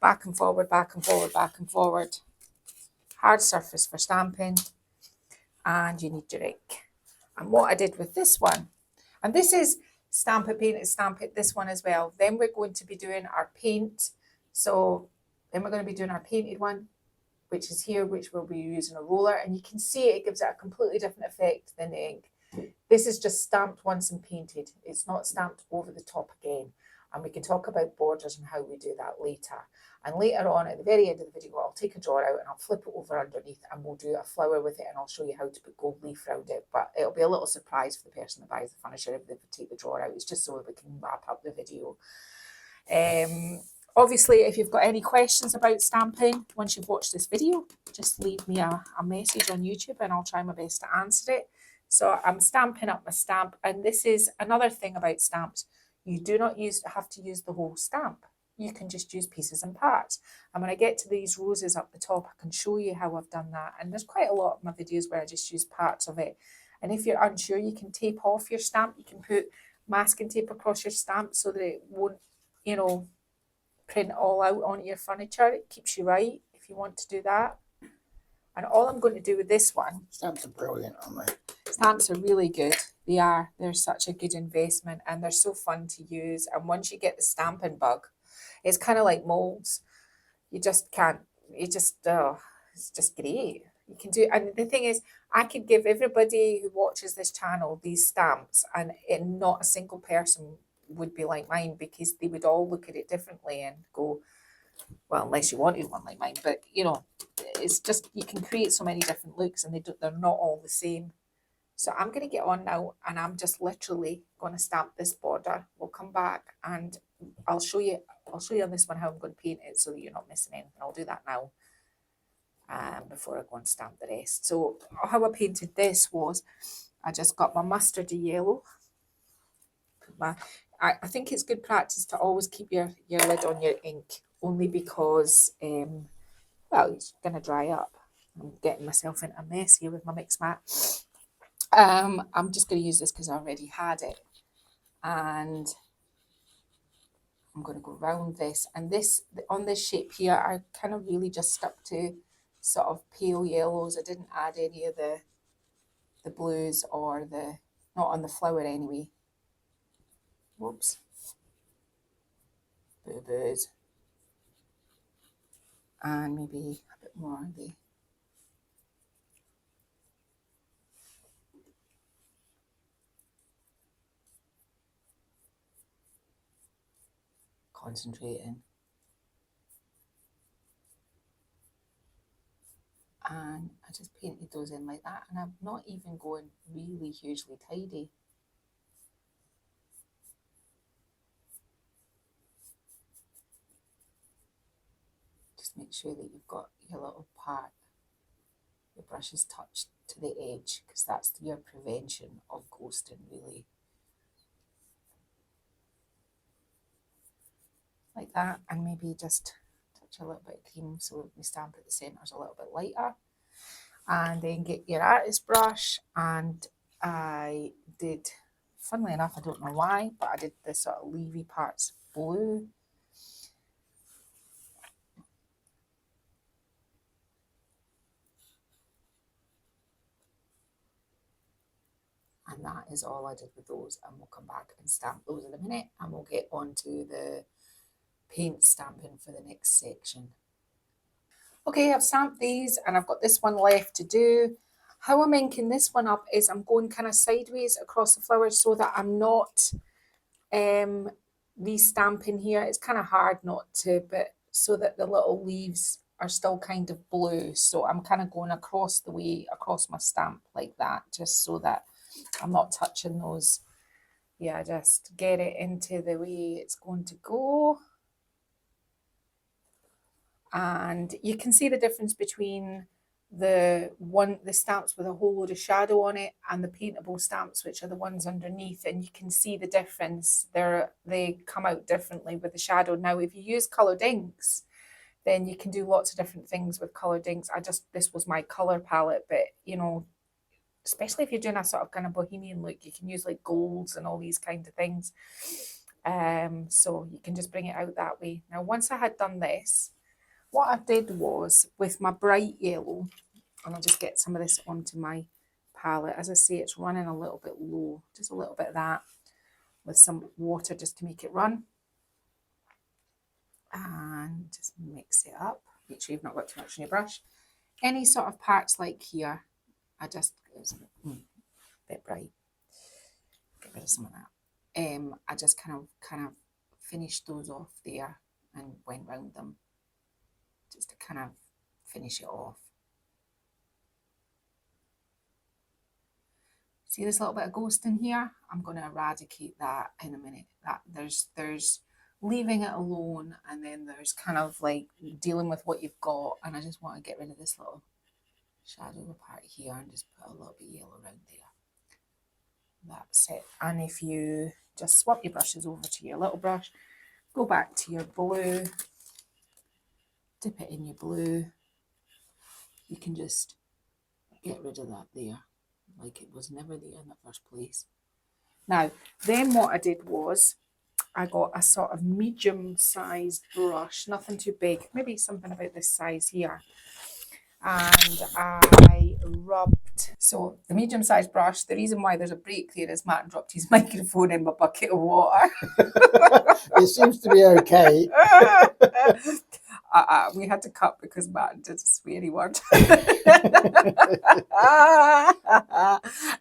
A: back and forward, back and forward, back and forward. Hard surface for stamping, and you need your ink. And what I did with this one, and this is Stamp It, Paint It, Stamp It, this one as well. Then we're going to be doing our paint. So then we're going to be doing our painted one, which is here, which we'll be using a roller. And you can see it gives it a completely different effect than the ink. This is just stamped once and painted. It's not stamped over the top again. And we can talk about borders and how we do that later. And later on, at the very end of the video, I'll take a drawer out and I'll flip it over underneath and we'll do a flower with it, and I'll show you how to put gold leaf around it. But it'll be a little surprise for the person that buys the furniture if they take the drawer out. It's just so that we can wrap up the video. Obviously, if you've got any questions about stamping, once you've watched this video, just leave me a message on YouTube and I'll try my best to answer it. So I'm stamping up my stamp, and this is another thing about stamps. You do not have to use the whole stamp. You can just use pieces and parts. And when I get to these roses up the top, I can show you how I've done that. And there's quite a lot of my videos where I just use parts of it. And if you're unsure, you can tape off your stamp. You can put masking tape across your stamp so that it won't, print all out onto your furniture. It keeps you right if you want to do that. And all I'm going to do with this one,
B: Stamps are brilliant, aren't they?
A: stamps are really good. They are. They're such a good investment and they're so fun to use. And once you get the stamping bug, it's kind of like molds. You just can't, it's just great. You can do, and the thing is, I could give everybody who watches this channel these stamps, and not a single person would be like mine, because they would all look at it differently and go, well, unless you wanted one like mine, but it's just, you can create so many different looks and they're not all the same. So I'm going to get on now and I'm just literally going to stamp this border. We'll come back and I'll show you on this one how I'm going to paint it so that you're not missing anything. I'll do that now before I go and stamp the rest. So how I painted this was, I just got my mustardy yellow. I think it's good practice to always keep your lid on your ink, only because, it's going to dry up. I'm getting myself in a mess here with my mix mat. I'm just going to use this because I already had it. And
C: I'm going to go round this, and this, on this shape here, I kind of really just stuck to sort of pale yellows. I didn't add any of the blues or not on the flower anyway. Whoops. Boo-boos. And maybe a bit more of the concentrating. And I just painted those in like that, and I'm not even going really hugely tidy. Just make sure that you've got your little part, your brush is touched to the edge, because that's your prevention of ghosting, really. Like that, and maybe just touch a little bit of cream so we stamp at the centre's a little bit lighter. And then get your artist brush, and I did, funnily enough, I don't know why, but I did the sort of leafy parts blue. And that is all I did with those, and we'll come back and stamp those in a minute, and we'll get on to the paint stamping for the next section. Okay, I've stamped these, and I've got this one left to do. How I'm inking this one up is I'm going kind of sideways across the flowers so that I'm not re-stamping here. It's kind of hard not to, but so that the little leaves are still kind of blue. So I'm kind of going across the way, across my stamp like that, just so that I'm not touching those. Yeah, just get it into the way it's going to go. And you can see the difference between the stamps with a whole load of shadow on it and the paintable stamps, which are the ones underneath, and you can see the difference. They come out differently with the shadow. Now, if you use coloured inks, then you can do lots of different things with coloured inks. This was my colour palette, but you know, especially if you're doing a sort of kind of bohemian look, you can use like golds and all these kind of things. So you can just bring it out that way. Now, once I had done this, what I did was, with my bright yellow, and I'll just get some of this onto my palette. As I say, it's running a little bit low, just a little bit of that with some water just to make it run. And just mix it up. Make sure you've not got too much on your brush. Any sort of parts like here, it's a bit bright. Get rid of some of that. I just kind of finished those off there and went round them, just to kind of finish it off. See this little bit of ghost in here? I'm going to eradicate that in a minute. That there's leaving it alone, and then there's kind of like dealing with what you've got, and I just want to get rid of this little shadow part here and just put a little bit of yellow around there. That's it. And if you just swap your brushes over to your little brush, go back to your blue, dip it in your blue, you can just get rid of that there, like it was never there in the first place. Now, then what I did was, I got a sort of medium-sized brush, nothing too big, maybe something about this size here. And I rubbed, so the medium-sized brush, the reason why there's a break there is Martin dropped his microphone in my bucket of water.
B: It seems to be okay.
C: We had to cut because Martin did a sweary word.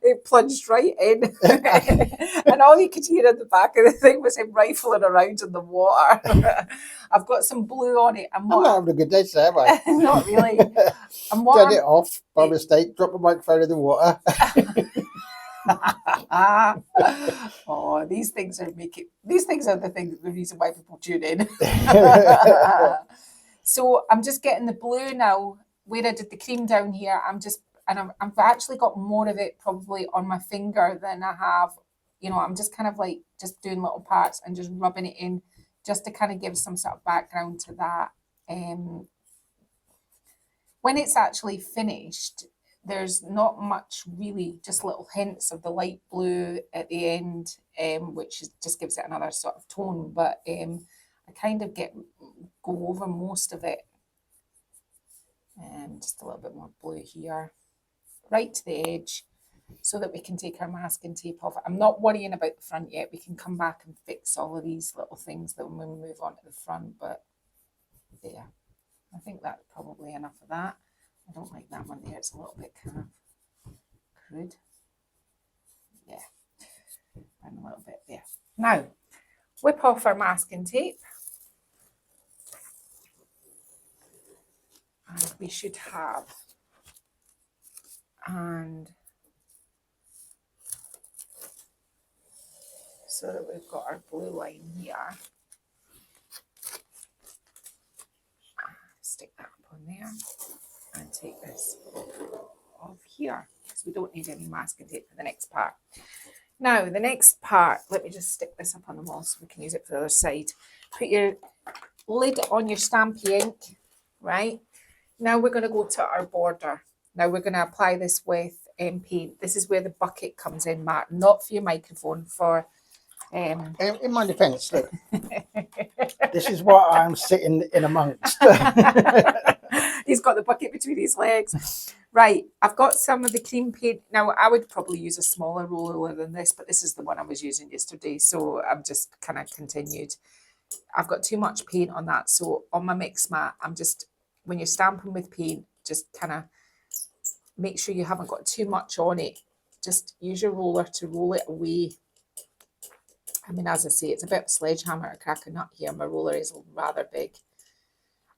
C: It plunged right in. And all you could hear in the back of the thing was him rifling around in the water. I've got some blue on it.
B: I'm not having a good day today, am I?
C: Not really. And
B: Turn it off by mistake, drop the microphone in the water.
C: Oh, these things are the reason why people tune in. So I'm just getting the blue now where I did the cream down here. I've actually got more of it probably on my finger than I have. You know, I'm just kind of like just doing little parts and just rubbing it in just to kind of give some sort of background to that. When it's actually finished, there's not much really, just little hints of the light blue at the end, which just gives it another sort of tone. But kind of go over most of it. Just a little bit more blue here, right to the edge, so that we can take our masking tape off. I'm not worrying about the front yet. We can come back and fix all of these little things that when we move on to the front, but there. I think that's probably enough of that. I don't like that one there. It's a little bit kind of crude. Yeah, and a little bit there. Now, whip off our masking tape. And we should have, and so that we've got our blue line here. Stick that up on there and take this off here because we don't need any masking tape for the next part. Now, the next part, let me just stick this up on the wall so we can use it for the other side. Put your lid on your Stampy ink, right? Now we're going to go to our border. Now we're going to apply this with paint. This is where the bucket comes in, Matt, not for your microphone, for...
B: In my defence, look, this is what I'm sitting in amongst.
A: He's got the bucket between his legs. Right, I've got some of the cream paint. Now, I would probably use a smaller roller than this, but this is the one I was using yesterday, so I've just kind of continued. I've got too much paint on that, so on my mix mat, I'm just... When you're stamping with paint, just kind of make sure you haven't got too much on it. Just use your roller to roll it away. I mean, as I say, it's a bit of a sledgehammer to crack a nut here. My roller is rather big.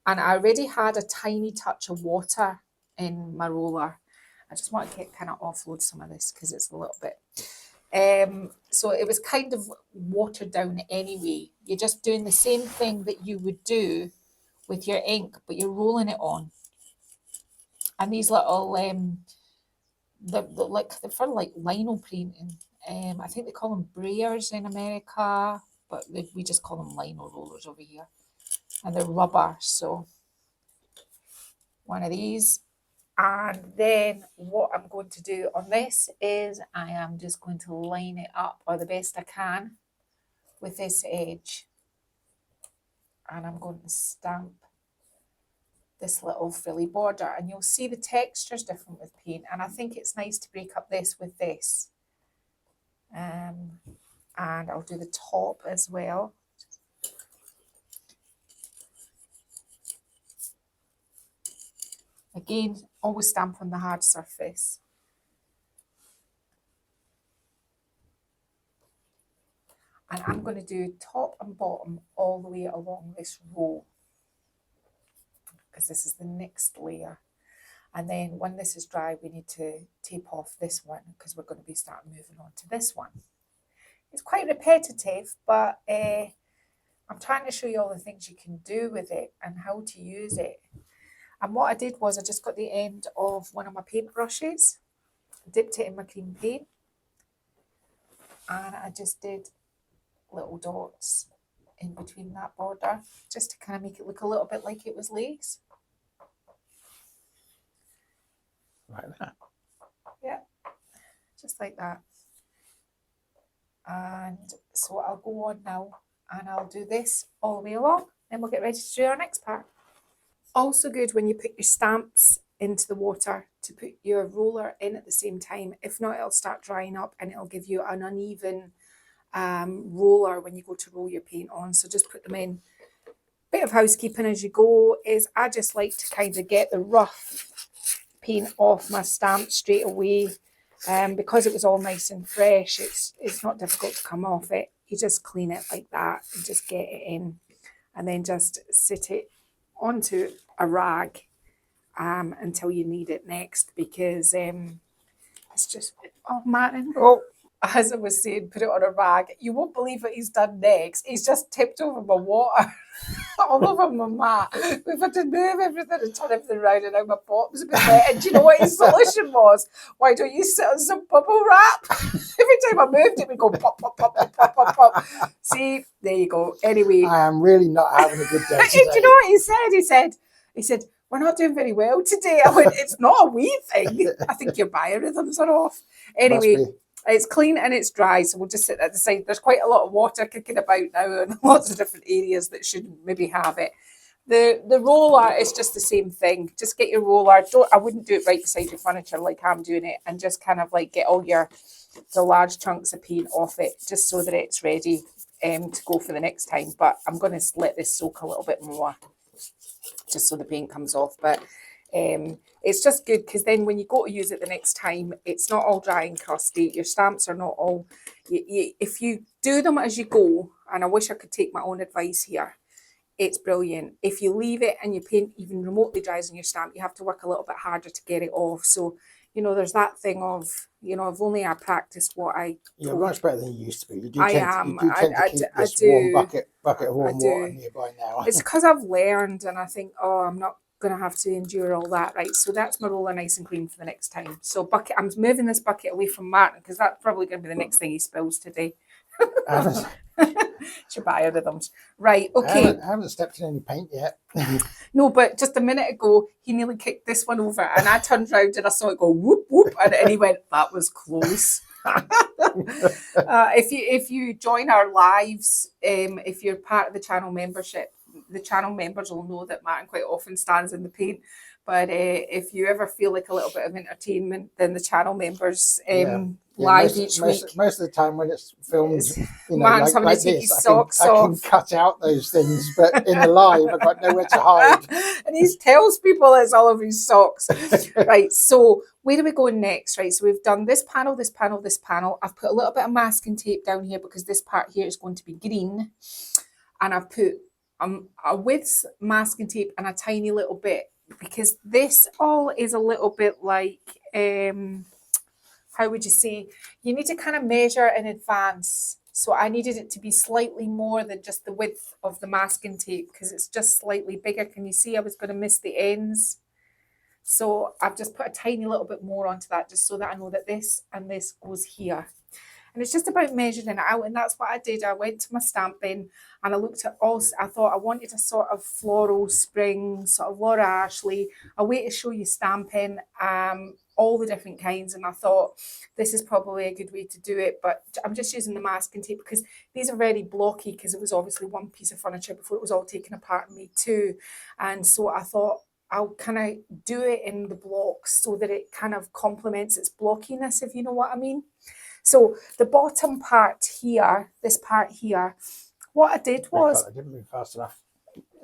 A: And I already had a tiny touch of water in my roller. I just want to kind of offload some of this because it's a little bit... so it was kind of watered down anyway. You're just doing the same thing that you would do with your ink, but you're rolling it on. And these little, they're for like lino painting. I think they call them brayers in America, but we just call them lino rollers over here. And they're rubber, so one of these. And then what I'm going to do on this is I am just going to line it up, or the best I can, with this edge. And I'm going to stamp this little frilly border, and you'll see the texture's different with paint, and I think it's nice to break up this with this. And I'll do the top as well. Again, always stamp on the hard surface. And I'm going to do top and bottom all the way along this row, because this is the next layer. And then when this is dry, we need to tape off this one because we're going to be starting moving on to this one. It's quite repetitive, but I'm trying to show you all the things you can do with it and how to use it. And what I did was I just got the end of one of my paint brushes, dipped it in my cream paint, and I just did little dots in between that border just to kind of make it look a little bit like it was lace.
B: Like that.
A: Yeah, just like that. And so I'll go on now and I'll do this all the way along, then we'll get ready to do our next part. Also good when you put your stamps into the water to put your roller in at the same time. If not, it'll start drying up and it'll give you an uneven roller when you go to roll your paint on. So just put them in. Bit of housekeeping as you go is I just like to kind of get the rough paint off my stamp straight away. Because it was all nice and fresh, it's not difficult to come off it. You just clean it like that and just get it in, and then just sit it onto a rag until you need it next, because it's just, oh Martin,
B: Oh,
A: as I was saying, put it on a rag. You won't believe what he's done next. He's just tipped over my water all over my mat. We've had to move everything and turn everything around, and now my bottom's a bit wet. And do you know what his solution was? Why don't you sit on some bubble wrap? Every time I moved it would go pop, pop, pop, pop, pop, pop, pop. See, there you go. Anyway.
B: I am really not having a good day
A: Do
B: today.
A: you know what he said? He said, we're not doing very well today. I went, it's not a wee thing. I think your biorhythms are off. Anyway, It's clean and it's dry, so we'll just sit at the side. There's quite a lot of water kicking about now in lots of different areas that shouldn't maybe have it. The roller is just the same thing. Just get your roller. I wouldn't do it right beside your furniture like I'm doing it, and just kind of like get all the large chunks of paint off it, just so that it's ready to go for the next time. But I'm going to let this soak a little bit more, just so the paint comes off. But it's just good because then when you go to use it the next time, it's not all dry and crusty. Your stamps are not all. If you do them as you go, and I wish I could take my own advice here, it's brilliant. If you leave it and your paint even remotely dries on your stamp, you have to work a little bit harder to get it off. So, there's that thing of, if only I practiced what I
B: You're
A: told.
B: much better than you used to be. You do
A: I
B: tend,
A: am.
B: You do tend
A: I
B: to keep
A: I
B: this
A: do.
B: warm bucket of warm
A: do.
B: water nearby now.
A: It's because I've learned, and I think, I'm not going to have to endure all that, right? So that's my roller nice and clean for the next time. So bucket, I'm moving this bucket away from Martin because that's probably going to be the next thing he spills today.
B: I haven't,
A: It's your biorhythms. Right, okay.
B: I haven't stepped in any paint yet.
A: No, but just a minute ago, he nearly kicked this one over, and I turned round and I saw it go whoop, whoop, and he went, that was close. If you join our lives, if you're part of the channel membership, the channel members will know that Martin quite often stands in the paint. But if you ever feel like a little bit of entertainment, then the channel members live each week.
B: Most of the time when it's filmed,
A: Martin's having
B: like
A: to take
B: this,
A: his
B: I
A: socks
B: can
A: off.
B: cut out those things, but in the live, I've got nowhere to hide.
A: And he tells people it's all over his socks. Right, so where are we going next? Right, so we've done this panel, this panel, this panel. I've put a little bit of masking tape down here because this part here is going to be green. And I've put a width masking tape and a tiny little bit, because this all is a little bit like, how would you say, you need to kind of measure in advance. So I needed it to be slightly more than just the width of the masking tape because it's just slightly bigger. Can you see I was going to miss the ends? So I've just put a tiny little bit more onto that just so that I know that this and this goes here. And it's just about measuring it out, and that's what I did. I went to my stamping and I looked at I thought I wanted a sort of floral spring, sort of Laura Ashley, a way to show you stamping, all the different kinds. And I thought this is probably a good way to do it, but I'm just using the masking tape because these are very blocky because it was obviously one piece of furniture before it was all taken apart and made two. And so I thought I'll kind of do it in the blocks so that it kind of complements its blockiness, if you know what I mean. So the bottom part here, this part here, what I did was
B: I didn't move fast enough.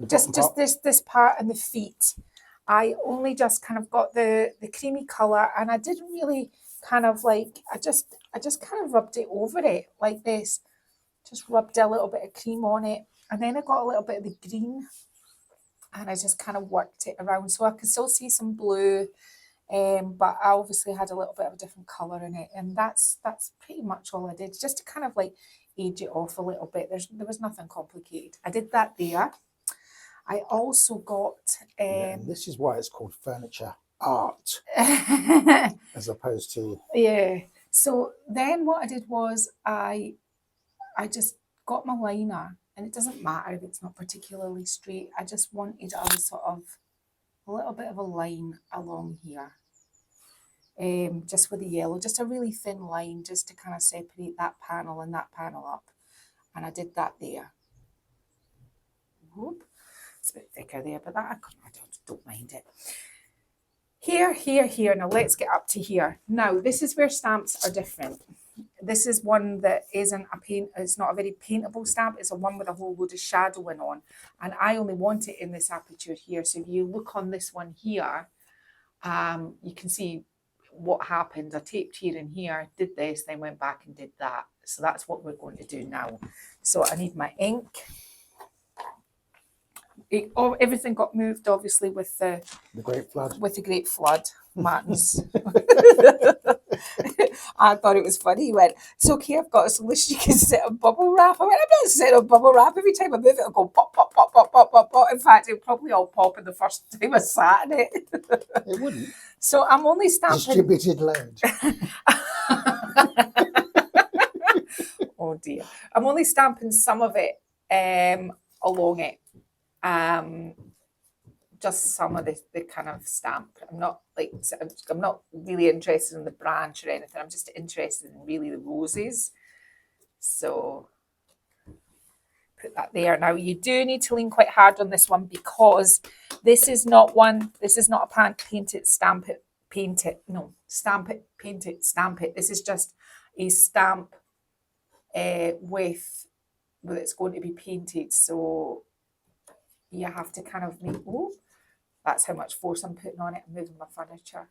A: just this part and the feet. I only just kind of got the creamy colour, and I didn't really kind of like, I just kind of rubbed it over it like this. Just rubbed a little bit of cream on it, and then I got a little bit of the green and I just kind of worked it around so I could still see some blue. But I obviously had a little bit of a different colour in it, and that's pretty much all I did, just to kind of like age it off a little bit. There was nothing complicated. I did that there. I also got
B: and this is why it's called furniture art as opposed to
A: So then what I did was I just got my liner, and it doesn't matter if it's not particularly straight. I just wanted a sort of a little bit of a line along here. Just with the yellow, just a really thin line just to kind of separate that panel and that panel up. And I did that there. Whoop. It's a bit thicker there, but that I don't mind it. Here, here, here. Now let's get up to here. Now this is where stamps are different. This is one that isn't a paint, it's not a very paintable stamp. It's a one with a whole load of shadowing on. And I only want it in this aperture here. So if you look on this one here, you can see what happened. I taped here and here, did this, then went back and did that. So that's what we're going to do now. So I need my ink. Everything got moved obviously with the
B: Great Flood.
A: With the Great Flood, Martin's. I thought it was funny. He went, it's okay, I've got a solution. You can set a bubble wrap. I went, I'm not setting a bubble wrap. Every time I move it, it'll go pop, pop, pop, pop, pop, pop, pop. In fact, it'll probably all pop in the first time I sat in it.
B: It wouldn't.
A: So I'm only stamping.
B: Distributed load.
A: Oh dear. I'm only stamping some of it along it.
C: just some of the kind of stamp. I'm not really interested in the branch or anything. I'm just interested in really the roses. So put that there. Now you do need to lean quite hard on this one because this is not a paint it, stamp it, paint it. No, stamp it, paint it, stamp it. This is just a stamp with it's going to be painted. So you have to kind of make, oh, that's how much force I'm putting on it. I'm moving my furniture.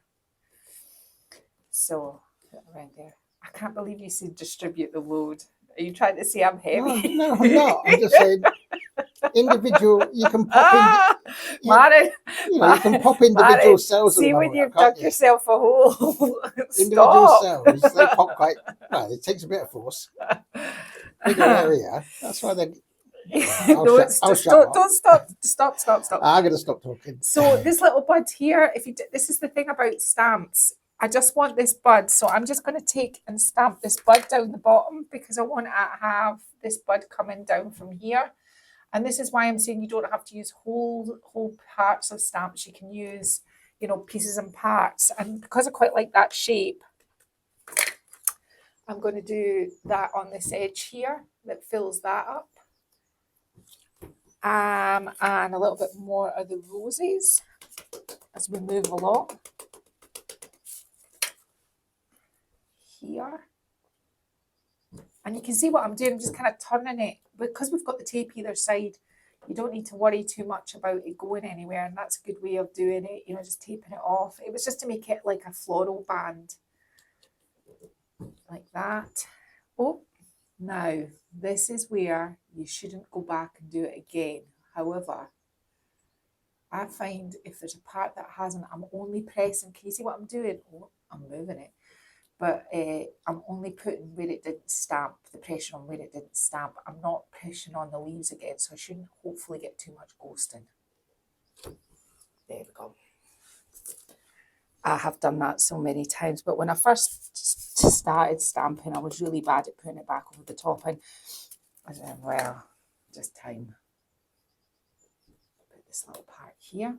C: So put it around there. I can't believe you said distribute the load. Are you trying to say I'm heavy?
B: No, I'm not. I'm just saying individual. You can pop in.
C: Maren,
B: You can pop individual
C: Maren,
B: cells.
C: see
B: at the
C: when
B: moment,
C: you've
B: can't
C: dug
B: you?
C: yourself a hole.
B: Individual
C: Stop.
B: cells. They pop quite. Well, it takes a bit of force. Bigger area. That's why they.
C: No, don't stop.
B: I'm going to stop talking.
C: So this little bud here, this is the thing about stamps. I just want this bud, so I'm just going to take and stamp this bud down the bottom because I want to have this bud coming down from here. And this is why I'm saying you don't have to use whole parts of stamps. You can use, pieces and parts. And because I quite like that shape, I'm going to do that on this edge here that fills that up. And a little bit more of the roses as we move along. Here. And you can see what I'm doing. I'm just kind of turning it. Because we've got the tape either side, you don't need to worry too much about it going anywhere. And that's a good way of doing it, just taping it off. It was just to make it like a floral band. Like that. Oh, now this is where you shouldn't go back and do it again. However, I find if there's a part that hasn't, I'm only pressing. Can you see what I'm doing? Oh, I'm moving it. But I'm only putting where it didn't stamp, the pressure on where it didn't stamp. I'm not pushing on the leaves again, so I shouldn't hopefully get too much ghosting. There we go. I have done that so many times, but when I first started stamping, I was really bad at putting it back over the top, and I said, well, just time. Put this little part here,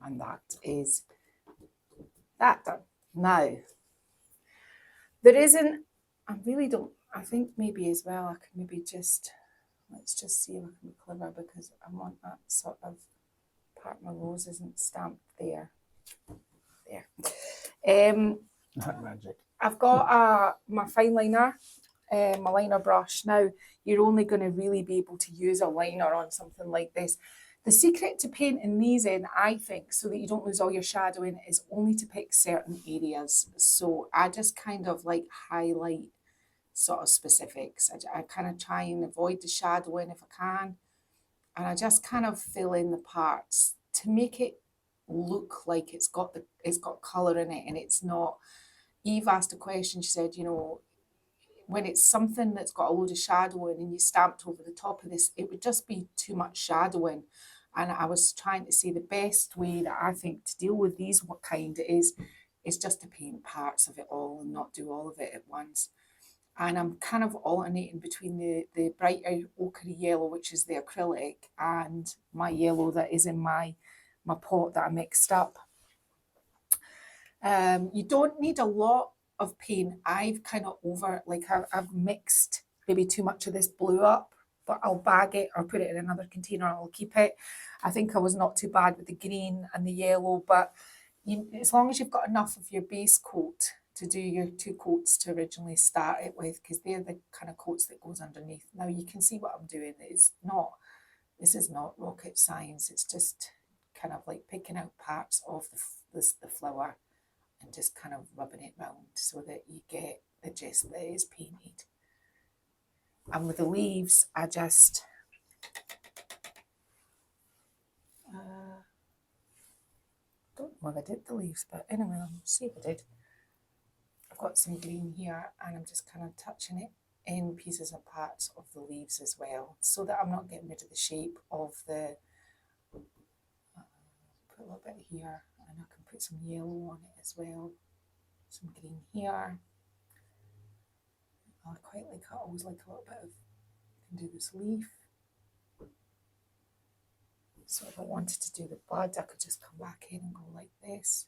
C: and that is that done. Now, I think maybe as well, I could maybe let's just see if I can be clever because I want that sort of part of my rose isn't stamped there. There.
B: Magic.
C: I've got my fine liner, my liner brush. Now, you're only going to really be able to use a liner on something like this. The secret to painting these in, I think, so that you don't lose all your shadowing, is only to pick certain areas. So I just kind of like highlight sort of specifics. I kind of try and avoid the shadowing if I can. And I just kind of fill in the parts to make it look like it's got colour in it and it's not. Eve asked a question, she said, when it's something that's got a load of shadowing and you stamped over the top of this, it would just be too much shadowing. And I was trying to say the best way that I think to deal with these, what kind it is just to paint parts of it all and not do all of it at once. And I'm kind of alternating between the brighter ochre yellow, which is the acrylic, and my yellow that is in my pot that I mixed up. You don't need a lot of paint. I've kind of I've mixed maybe too much of this blue up, but I'll bag it or put it in another container and I'll keep it. I think I was not too bad with the green and the yellow, but as long as you've got enough of your base coat to do your 2 coats to originally start it with, because they're the kind of coats that goes underneath. Now you can see what I'm doing. This is not rocket science. It's just kind of like picking out parts of the flower and just kind of rubbing it round so that you get the gist that is painted. And with the leaves, I just don't know if I did the leaves, but anyway, I'll see if I did. I've got some green here and I'm just kind of touching it in pieces and parts of the leaves as well, so that I'm not getting rid of the shape of the, put a little bit here, and I can put some yellow on it as well, some green here. I quite like, I always like a little bit of, I can do this leaf. So if I wanted to do the bud, I could just come back in and go like this.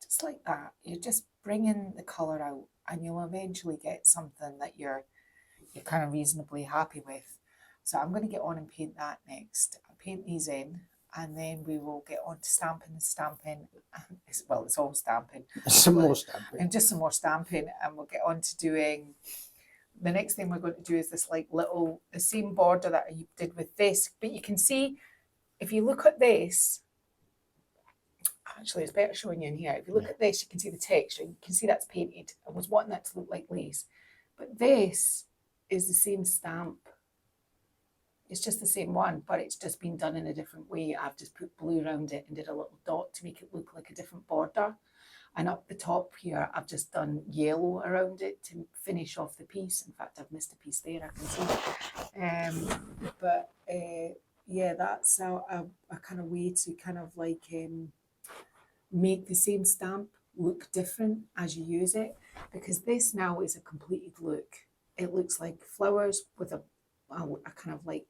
C: Just like that. You're just bringing the colour out, and you'll eventually get something that you're kind of reasonably happy with. So I'm going to get on and paint that next. I'll paint these in, and then we will get on to stamping and stamping. Well, it's all stamping.
B: Some more stamping.
C: And just some more stamping, and we'll get on to doing, the next thing we're going to do is this like little, the same border that you did with this. But you can see, if you look at this, actually it's better showing you in here. If you look at this, you can see the texture. You can see that's painted. I was wanting that to look like lace. But this is the same stamp. It's just the same one, but it's just been done in a different way. I've just put blue around it and did a little dot to make it look like a different border. And up the top here, I've just done yellow around it to finish off the piece. In fact, I've missed a piece there, I can see. Yeah, that's a kind of way to kind of like make the same stamp look different as you use it, because this now is a completed look. It looks like flowers with a kind of like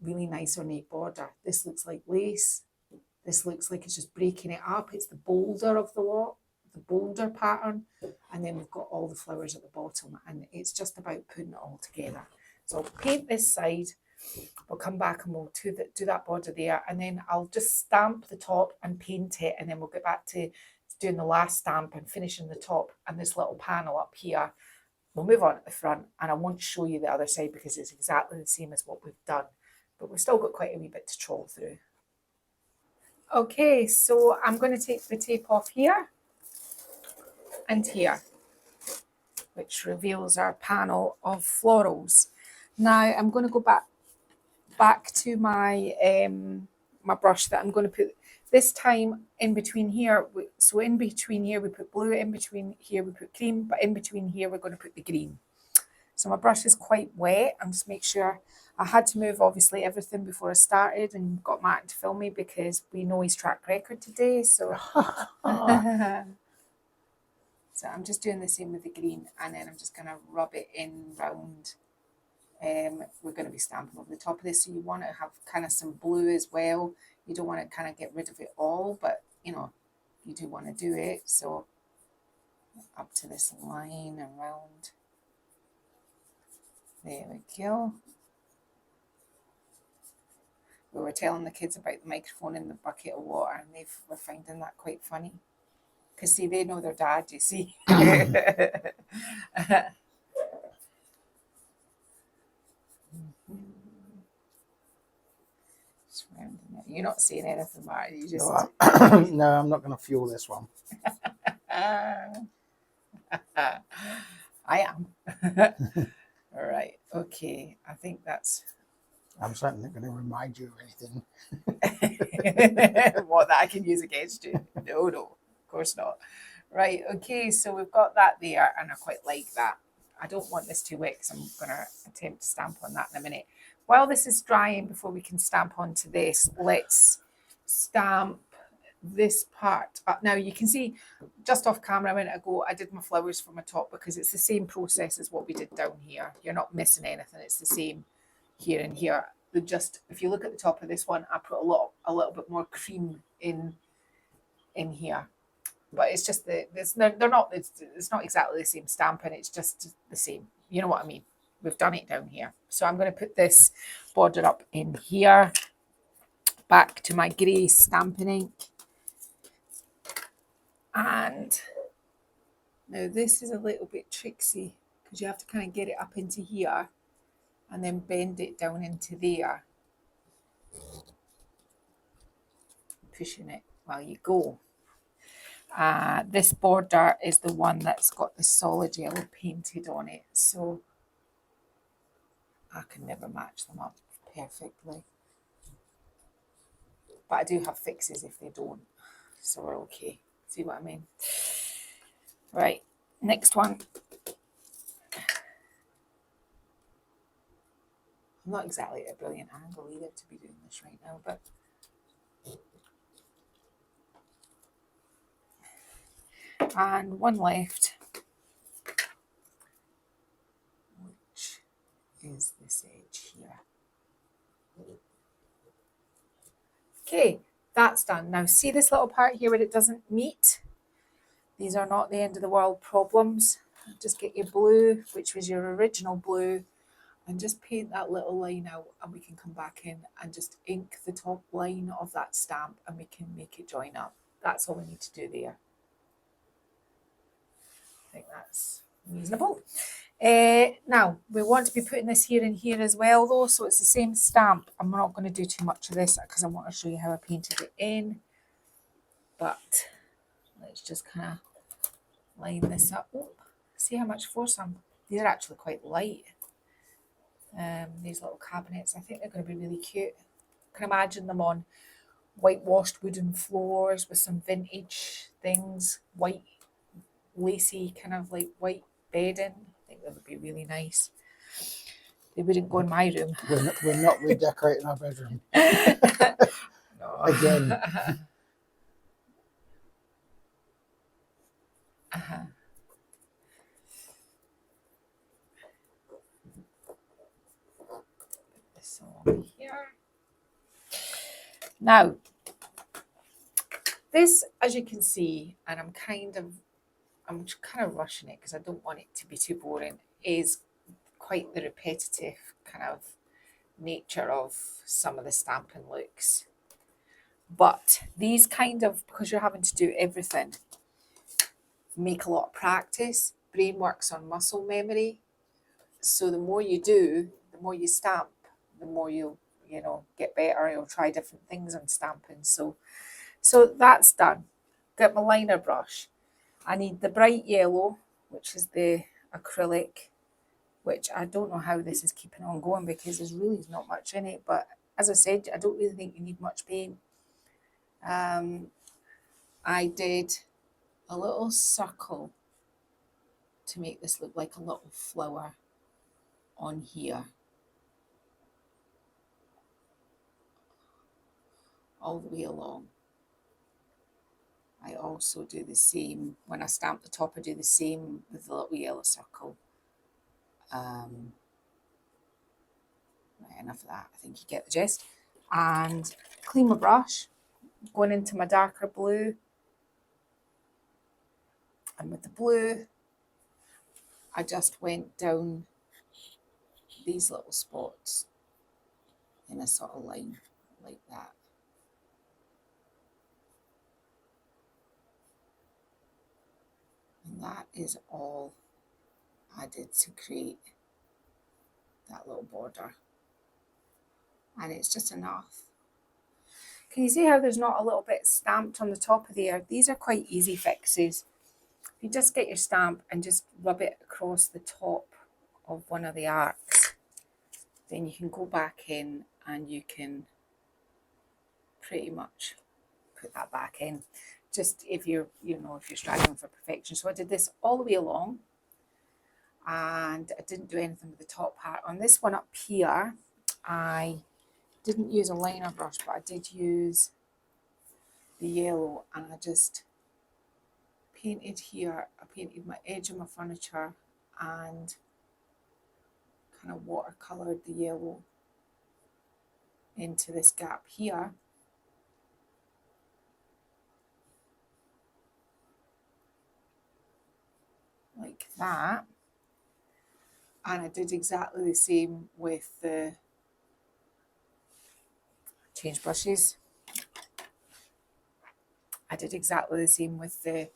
C: really nice ornate border. This looks like lace. This looks like it's just breaking it up. It's the bolder of the lot, the bolder pattern, and then we've got all the flowers at the bottom, and it's just about putting it all together. So I'll paint this side, we'll come back and we'll do that border there, and then I'll just stamp the top and paint it, and then we'll get back to doing the last stamp and finishing the top and this little panel up here. We'll move on at the front, and I won't show you the other side because it's exactly the same as what we've done, but we've still got quite a wee bit to trawl through. Okay, so I'm going to take the tape off here and here, which reveals our panel of florals. Now I'm going to go back to my my brush that I'm going to put this time in between here. So in between here we put blue, in between here we put cream, but in between here we're going to put the green. So my brush is quite wet. I'm just make sure. I had to move obviously everything before I started and got Martin to film me because we know his track record today. So so I'm just doing the same with the green, and then I'm just going to rub it in round. We're going to be stamping over the top of this, so you want to have kind of some blue as well. You don't want to kind of get rid of it all, but you know, you do want to do it. So up to this line and round. There we go. We were telling the kids about the microphone in the bucket of water, and they were finding that quite funny. Because see, they know their dad, you see. You're not saying anything, Martin. You just
B: No, I'm not going to fuel this one.
C: I am. All right. Okay. I think that's
B: I'm certainly not going to remind you of anything.
C: what that I can use against you. No, of course not. Right. Okay. So we've got that there, and I quite like that. I don't want this too wet because I'm going to attempt to stamp on that in a minute. While this is drying, before we can stamp onto this, let's stamp this part up. Now you can see just off camera a minute ago, I did my flowers for my top because it's the same process as what we did down here. You're not missing anything. It's the same here and here. Just if you look at the top of this one, I put a little bit more cream in here. But it's just it's not exactly the same stamping. It's just the same. You know what I mean? We've done it down here. So I'm going to put this border up in here. Back to my grey stamping ink. And now this is a little bit tricksy because you have to kind of get it up into here and then bend it down into there. Pushing it while you go. This border is the one that's got the solid yellow painted on it, so I can never match them up perfectly. But I do have fixes if they don't, so we're okay. See what I mean? Right, next one. I'm not exactly at a brilliant angle either to be doing this right now, but and one left, which is
A: That's done. Now see this little part here where it doesn't meet? These are not the end of the world problems. Just get your blue, which was your original blue, and just paint that little line out, and we can come back in and just ink the top line of that stamp and we can make it join up. That's all we need to do there. I think that's reasonable. Now, we want to be putting this here and here as well though, so it's the same stamp. I'm not going to do too much of this because I want to show you how I painted it in. But let's just kind of line this up. Oh, see how much force these are actually quite light. These little cabinets, I think they're going to be really cute. I can imagine them on whitewashed wooden floors with some vintage things, white lacy kind of like white bedding. I think that would be really nice. They wouldn't go in my room.
B: We're not redecorating our bedroom.
A: No.
B: Again. Put this on here. Now, this, as you can see, and I'm kind of rushing it because I don't want it to be too boring, is quite the repetitive kind of nature of some of the stamping looks. But these kind of, because you're having to do everything, make a lot of practice. Brain works on muscle memory. So the more you do, the more you stamp, the more you'll, get better. You'll try different things on stamping. So that's done. Got my liner brush. I need the bright yellow, which is the acrylic, which I don't know how this is keeping on going because there's really not much in it. But as I said, I don't really think you need much paint. I did a little circle to make this look like a little flower on here. All the way along. I also do the same, when I stamp the top, I do the same with the little yellow circle. Right, enough of that, I think you get the gist. And clean my brush, going into my darker blue. And with the blue, I just went down these little spots in a sort of line like that. And that is all I did to create that little border. And it's just enough. Can you see how there's not a little bit stamped on the top of there? These are quite easy fixes. If you just get your stamp and just rub it across the top of one of the arcs, then you can go back in and you can pretty much put that back in. Just if you're, if you're striving for perfection. So I did this all the way along and I didn't do anything with the top part. On this one up here, I didn't use a liner brush, but I did use the yellow and I just painted here. I painted my edge of my furniture and kind of watercolored the yellow into this gap here. Like that. And I did exactly the same with the change brushes. I did exactly the same with the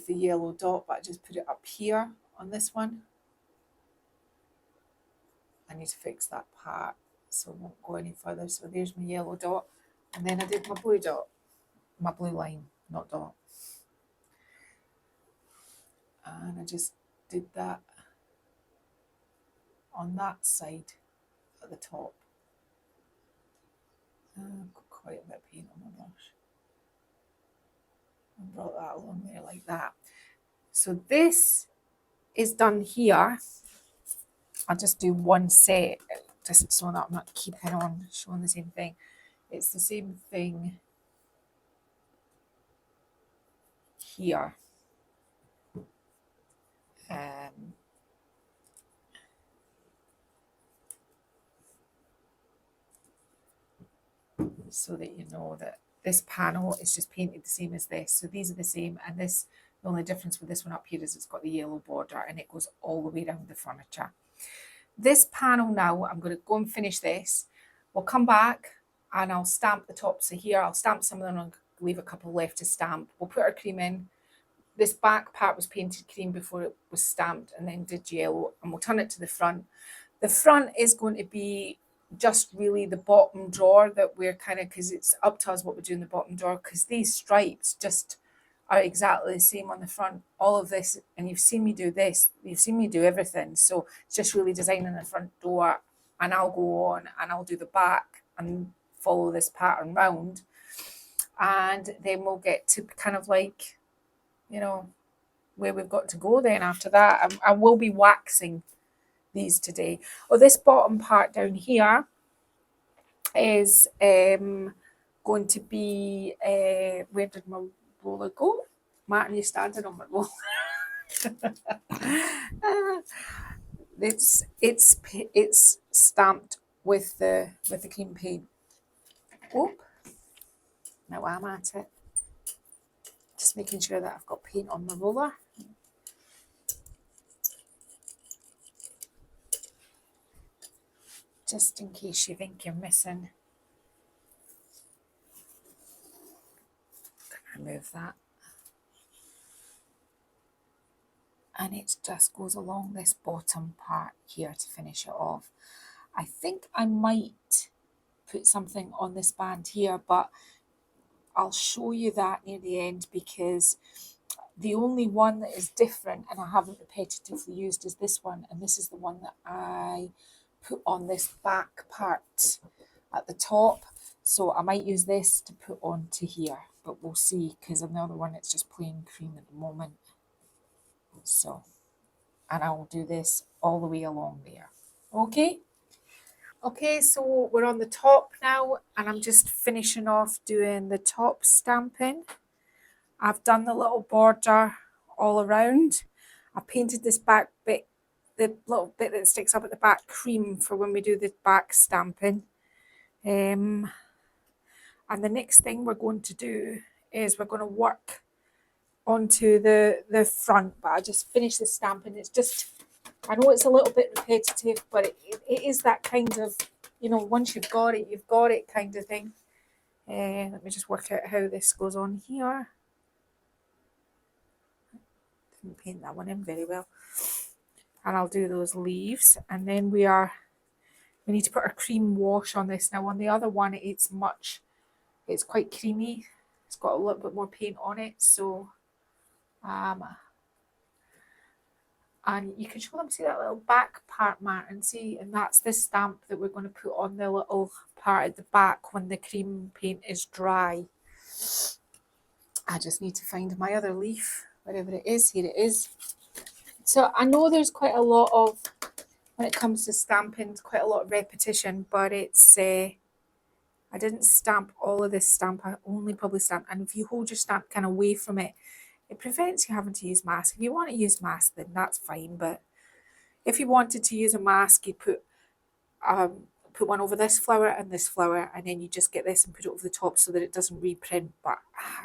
B: yellow dot, but I just put it up here on this one. I need to fix that part, so I won't go any further. So there's my yellow dot, and then I did my blue dot, my blue line, not dot. And I just did that on that side at the top. I've got quite a bit of paint on my brush. And brought that along there like that. So this is done here. I'll just do one set just so that I'm not keeping on showing the same thing. It's the same thing here.
C: so that you know that this panel is just painted the same as this. So these are the same, and this, the only difference with this one up here is it's got the yellow border and it goes all the way around the furniture. This panel now, I'm going to go and finish this. We'll come back and I'll stamp the tops of here. I'll stamp some of them and leave a couple left to stamp. We'll put our cream in. This back part was painted cream before it was stamped and then did yellow, and we'll turn it to the front. The front is going to be just really the bottom drawer that we're kind of, because it's up to us what we do in the bottom drawer, because these stripes just are exactly the same on the front. All of this, and you've seen me do this, you've seen me do everything. So it's just really designing the front door, and I'll go on and I'll do the back and follow this pattern round. And then we'll get to kind of like, you know, where we've got to go then after that. I will be waxing these today. Oh, this bottom part down here is going to be, where did my roller go? Martin, you're standing on my roller. It's stamped with the cream paint. Oh, now I'm at it. Just making sure that I've got paint on the roller. Just in case you think you're missing. Remove that. And it just goes along this bottom part here to finish it off. I think I might put something on this band here, but I'll show you that near the end, because the only one that is different and I haven't repetitively used is this one, and this is the one that I put on this back part at the top. So I might use this to put onto here, but we'll see, because on the other one it's just plain cream at the moment. So, and I will do this all the way along there. Okay? Okay, so we're on the top now, and I'm just finishing off doing the top stamping. I've done the little border all around. I painted this back bit, the little bit that sticks up at the back, cream for when we do the back stamping. And the next thing we're going to do is we're going to work onto the front, but I just finished the stamping. It's just, I know it's a little bit repetitive, but it is that kind of, you know, once you've got it kind of thing. Let me just work out how this goes on here. Didn't paint that one in very well. And I'll do those leaves, and then we need to put our cream wash on this. Now on the other one, it's quite creamy. It's got a little bit more paint on it, so and you can show them, see that little back part, Martin, see, and that's the stamp that we're going to put on the little part at the back when the cream paint is dry. I just need to find my other leaf, wherever it is. Here it is. So I know there's quite a lot of, when it comes to stamping, quite a lot of repetition, but it's I didn't stamp all of this stamp. I only probably stamped, and if you hold your stamp kind of away from it, it prevents you having to use mask. If you want to use mask, then that's fine. But if you wanted to use a mask, you'd put one over this flower, and then you just get this and put it over the top so that it doesn't reprint. But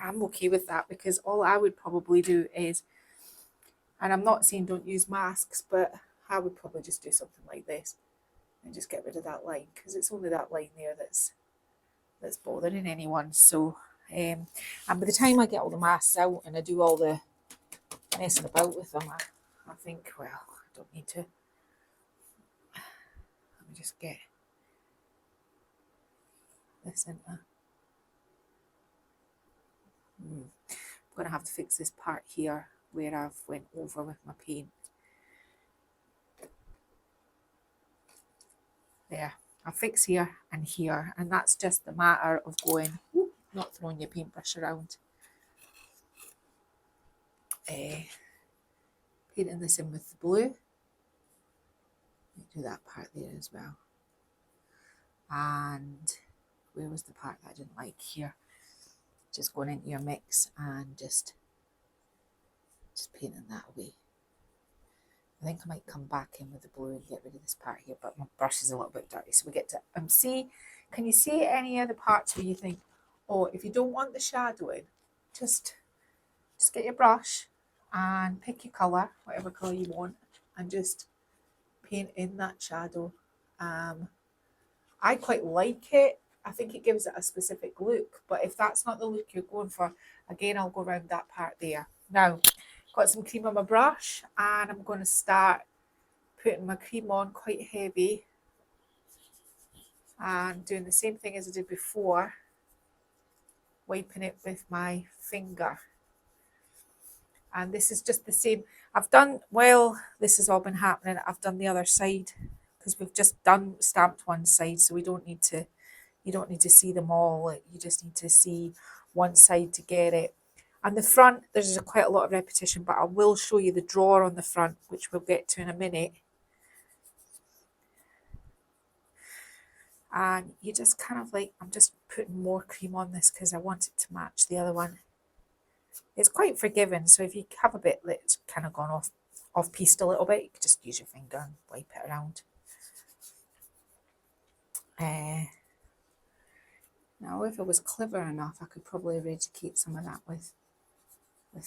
C: I'm okay with that, because all I would probably do is, and I'm not saying don't use masks, but I would probably just do something like this and just get rid of that line, because it's only that line there that's bothering anyone. So and by the time I get all the masks out and I do all the messing about with them, I think, well, I don't need to. Let me just get this in there. I'm going to have to fix this part here where I've went over with my paint. There, I'll fix here, and that's just the matter of going, not throwing your paintbrush around. Painting this in with the blue. Do that part there as well. And where was the part that I didn't like? Here. Just going into your mix and just painting that away. I think I might come back in with the blue and get rid of this part here, but my brush is a little bit dirty. So we get to see, Can you see any other parts where you think, oh, if you don't want the shadowing, just get your brush and pick your colour, whatever colour you want, and just paint in that shadow. I quite like it. I think it gives it a specific look, but if that's not the look you're going for, again, I'll go around that part there. Now, got some cream on my brush, and I'm going to start putting my cream on quite heavy and doing the same thing as I did before, wiping it with my finger. And this is just the same. I've done, well, this has all been happening, I've done the other side because we've just stamped one side, so you don't need to see them all. You just need to see one side to get it. And the front, there's quite a lot of repetition, but I will show you the drawer on the front, which we'll get to in a minute. And you just kind of like, I'm just putting more cream on this because I want it to match the other one. It's quite forgiving, so if you have a bit that's kind of gone off piste a little bit, you can just use your finger and wipe it around. Now, if I was clever enough, I could probably eradicate some of that with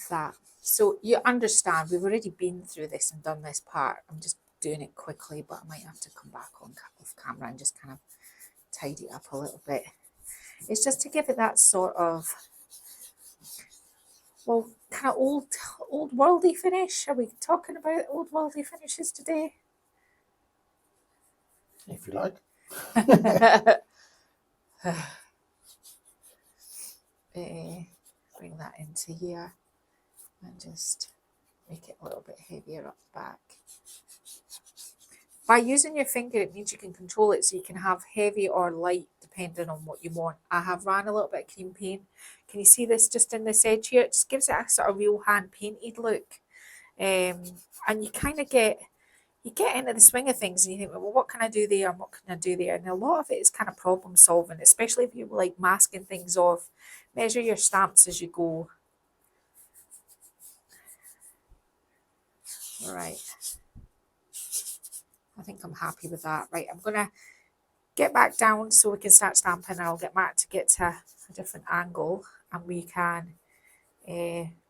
C: that. So you understand, we've already been through this and done this part. I'm just doing it quickly, but I might have to come back on off camera and just kind of tidy it up a little bit. It's just to give it that sort of, well, kind of old worldy finish. Are we talking about old worldy finishes today?
D: If you like.
C: Bring that into here and just make it a little bit heavier up the back. By using your finger, it means you can control it, so you can have heavy or light depending on what you want. I have ran a little bit of cream paint. Can you see this just in this edge here? It just gives it a sort of real hand painted look. And you kind of get into the swing of things and you think, well, what can I do there and what can I do there? And a lot of it is kind of problem solving, especially if you like masking things off. Measure your stamps as you go. All right. I think I'm happy with that. Right, I'm going to get back down so we can start stamping, and I'll get Matt to get to a different angle and we can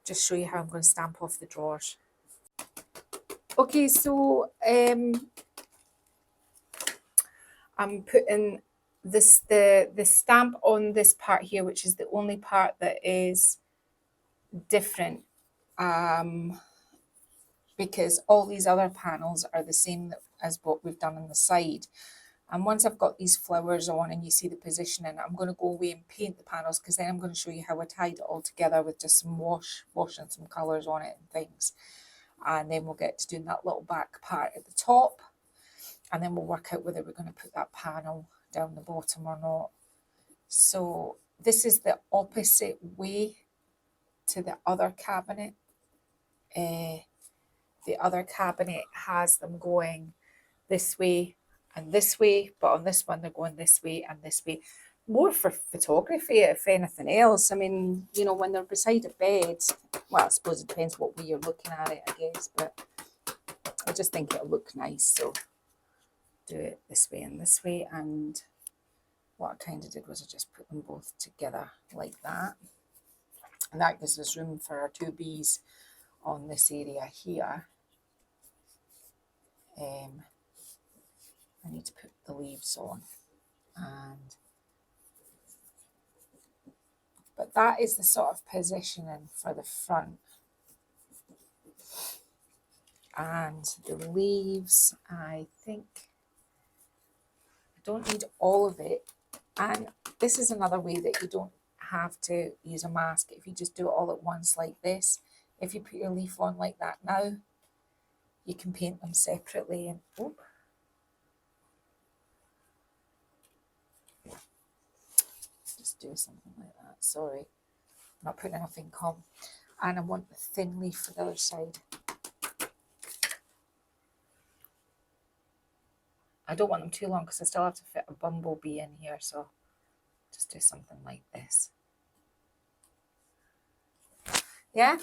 C: just show you how I'm going to stamp off the drawers. Okay, so I'm putting the stamp on this part here, which is the only part that is different, because all these other panels are the same as what we've done on the side. And once I've got these flowers on and you see the positioning, I'm going to go away and paint the panels, because then I'm going to show you how I tied it all together with just some wash and some colours on it and things. And then we'll get to doing that little back part at the top, and then we'll work out whether we're going to put that panel down the bottom or not. So this is the opposite way to the other cabinet. The other cabinet has them going this way and this way, but on this one they're going this way and this way. More for photography, if anything else. I mean, you know, when they're beside a bed, well, I suppose it depends what way you're looking at it, I guess, but I just think it'll look nice. So do it this way and this way. And what I kind of did was I just put them both together like that. And that gives us room for our two bees on this area here. I need to put the leaves on, but that is the sort of positioning for the front. And the leaves, I think I don't need all of it. And this is another way that you don't have to use a mask if you just do it all at once like this. If you put your leaf on like that now, you can paint them separately. And just do something like that. Sorry, I'm not putting enough ink on. And I want the thin leaf for the other side. I don't want them too long because I still have to fit a bumblebee in here, so just do something like this. Yeah,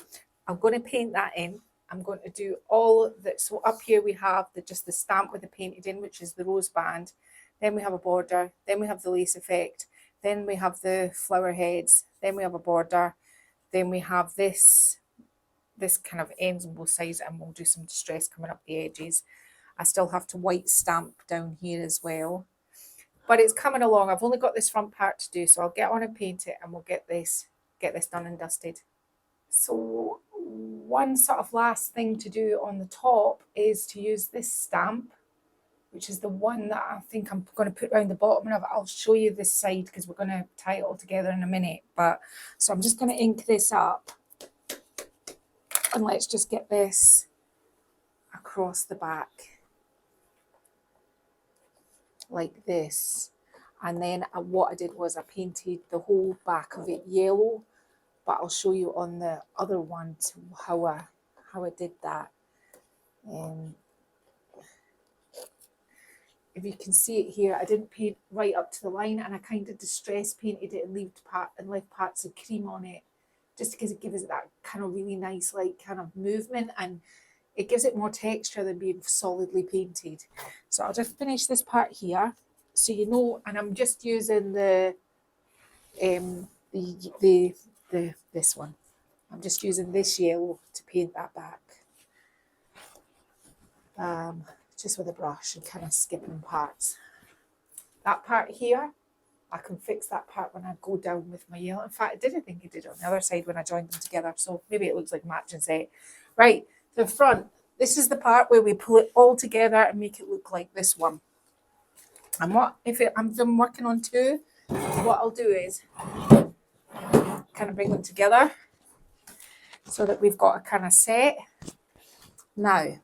C: I'm going to paint that in. I'm going to do all that. So up here we have just the stamp with the painted in, which is the rose band.
A: then we have a border, then we have the lace effect, then we have the flower heads, then we have a border, then we have this kind of ends on both sides, and we'll do some distress coming up the edges. I still have to white stamp down here as well. But it's coming along. I've only got this front part to do, so I'll get on and paint it, and we'll get this done and dusted. So one sort of last thing to do on the top is to use this stamp, which is the one that I think I'm going to put around the bottom of it. I'll show you this side because we're going to tie it all together in a minute. So I'm just going to ink this up, and let's just get this across the back like this. And then what I did was I painted the whole back of it yellow, but I'll show you on the other one how I did that. If you can see it here, I didn't paint right up to the line, and I kind of distress painted it and left parts of cream on it, just because it gives it that kind of really nice like kind of movement, and it gives it more texture than being solidly painted. So I'll just finish this part here, so you know, and I'm just using this one. I'm just using this yellow to paint that back. Just with a brush and kind of skipping parts. That part here, I can fix that part when I go down with my yellow. In fact, I didn't think it did on the other side when I joined them together, so maybe it looks like matching set. Right, the front. This is the part where we pull it all together and make it look like this one. And I'm working on two, what I'll do is kind of bring them together so that we've got a kind of set. Now,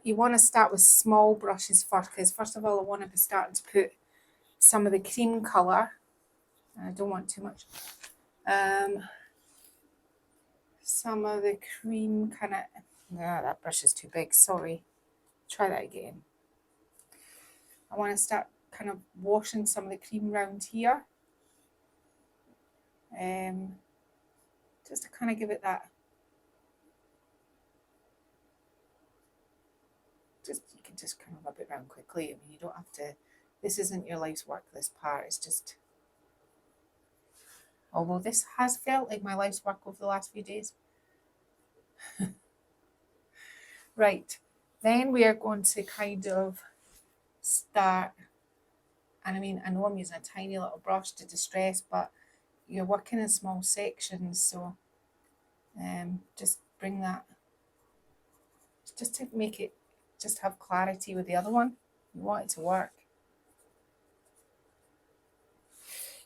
A: you want to start with small brushes first, because first of all I want to be starting to put some of the cream colour, and I don't want too much, some of the cream kind of, no, that brush is too big, sorry, try that again. I want to start kind of washing some of the cream around here, just to kind of give it that, you can just kind of rub it around quickly. I mean, you don't have to, this isn't your life's work, this part, it's just, although this has felt like my life's work over the last few days. Right, then we are going to kind of start, and I mean, I know I'm using a tiny little brush to distress, but you're working in small sections, so just bring that, just to make it, just have clarity with the other one. You want it to work.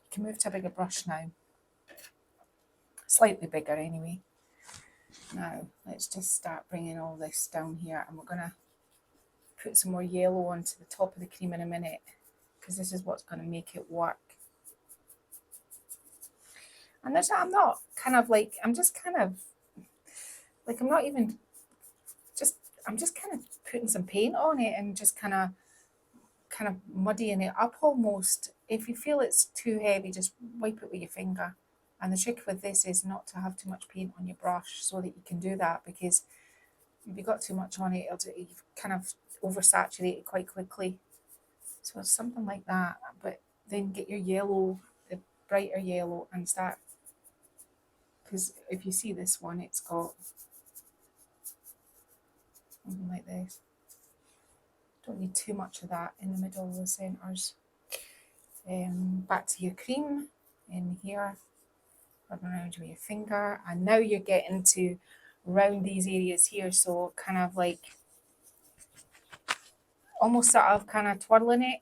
A: You can move to a bigger brush now, slightly bigger anyway. Now let's just start bringing all this down here, and we're going to put some more yellow onto the top of the cream in a minute, because this is what's going to make it work. And I'm just kind of putting some paint on it and just kind of muddying it up almost. If you feel it's too heavy, just wipe it with your finger. And the trick with this is not to have too much paint on your brush, so that you can do that, because if you've got too much on it, you've kind of oversaturated it quite quickly. So it's something like that, but then get your yellow, the brighter yellow, and start, because if you see this one, it's got something like this. Don't need too much of that in the middle of the centres. Back to your cream in here, rub around with your finger, and now you're getting to round these areas here, so kind of like almost sort of kind of twirling it.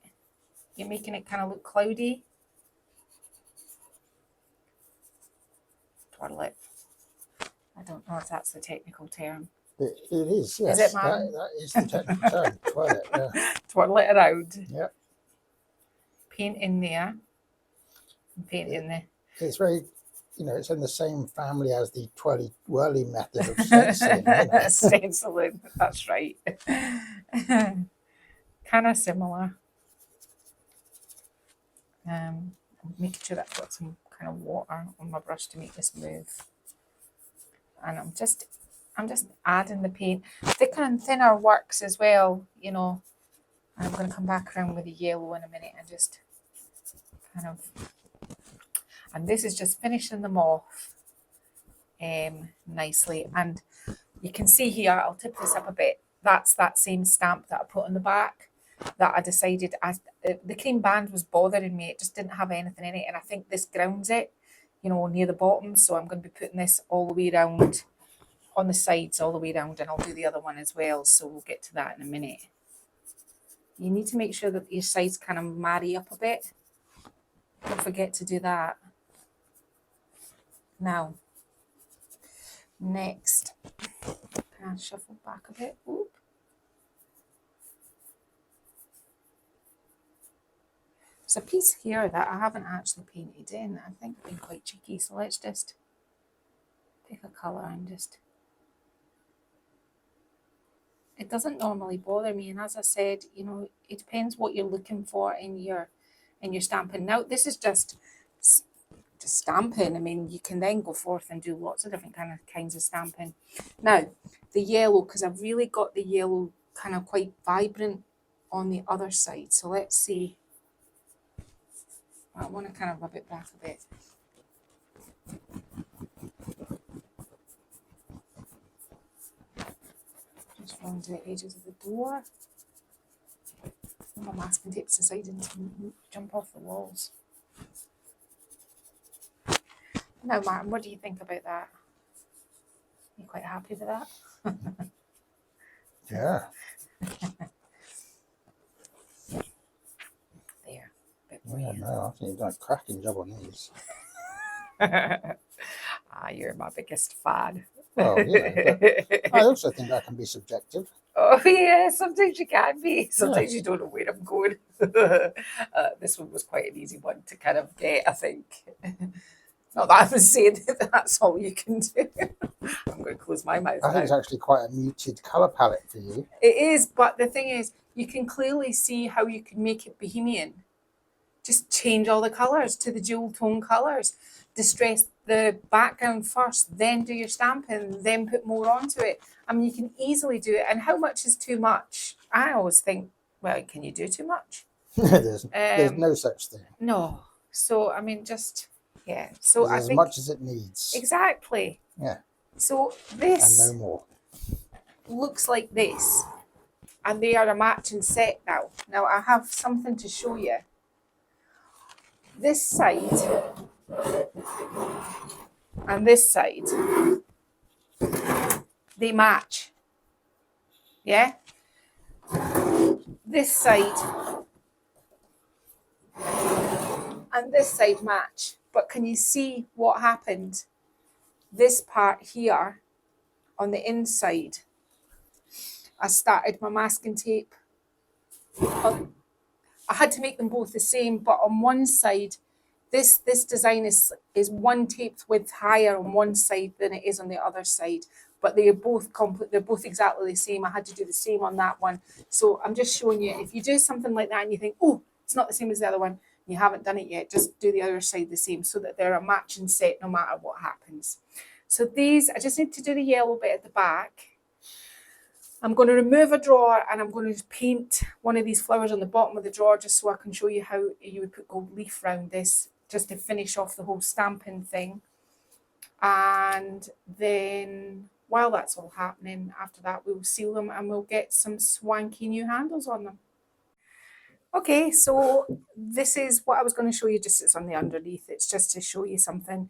A: You're making it kind of look cloudy. Twirl it. I don't know if that's the technical term.
D: It is, yes.
A: Is it, ma'am?
D: That is the technical term. Twirl it, yeah.
A: Twirl it around.
D: Yep.
A: Paint in there. And paint in there.
D: It's very, it's in the same family as the twirly whirly method of stenciling.
A: Stenciling, that's right. Kind of similar. Making sure that I've got some kind of water on my brush to make this move. And I'm just adding the paint. Thicker and thinner works as well,
C: And I'm going to come back around with the yellow in a minute and just kind of, and this is just finishing them off nicely. And you can see here, I'll tip this up a bit, that's that same stamp that I put on the back that I decided, the cream band was bothering me, it just didn't have anything in it, and I think this grounds it, you know, near the bottom, so I'm going to be putting this all the way around, on the sides all the way around, and I'll do the other one as well, so we'll get to that in a minute. You need to make sure that your sides kind of marry up a bit. Don't forget to do that. Now, next, can I shuffle back a bit? Oop. There's a piece here that I haven't actually painted in. I think I've been quite cheeky, so let's just pick a colour and just... It doesn't normally bother me, and as I said, you know, it depends what you're looking for in your stamping. Now, this is just stamping. I mean, you can then go forth and do lots of different kinds of stamping. Now, the yellow, because I've really got the yellow kind of quite vibrant on the other side. So let's see. I want to kind of rub it back a bit. Just round the edges of the door. My masking tape's deciding to jump off the walls. Now, Martin, what do you think about that? You quite happy with that?
D: Yeah.
C: There. Bit
D: Yeah,
C: more.
D: no, I think you've done a cracking job on these.
C: You're my biggest fan.
D: Well, yeah, but I also think that can be subjective.
C: Oh yeah, sometimes you can be. Sometimes you don't know where I'm going. This one was quite an easy one to kind of get, I think. Not that I'm saying that that's all you can do. I'm going to close my mouth
D: I think it's
C: now.
D: actually quite a muted colour palette for you.
C: It is, but the thing is, you can clearly see how you can make it bohemian. Just change all the colours to the dual tone colours. Distress the background first, then do your stamping, then put more onto it. I mean, you can easily do it. And how much is too much? I always think, well, can you do too much?
D: there's no such thing.
C: No. So, I mean, just, yeah. So
D: There's
C: I
D: as
C: think,
D: much as it needs.
C: exactly.
D: Yeah.
C: So
D: And
C: this
D: no more.
C: looks like this. And they are a matching set now. Now, I have something to show you. This side and this side, they match. Yeah? This side and this side match. But can you see what happened? This part here on the inside, I started my masking tape. I had to make them both the same, but on one side, this design is one taped width higher on one side than it is on the other side. But they're both they're both exactly the same. I had to do the same on that one. So I'm just showing you, if you do something like that and you think, oh, it's not the same as the other one, you haven't done it yet, just do the other side the same so that they're a matching set no matter what happens. So these, I just need to do the yellow bit at the back. I'm going to remove a drawer and I'm going to paint one of these flowers on the bottom of the drawer just so I can show you how you would put gold leaf around this, just to finish off the whole stamping thing. And then while that's all happening, after that we'll seal them and we'll get some swanky new handles on them. Okay, so this is what I was going to show you, just it's on the underneath. It's just to show you something.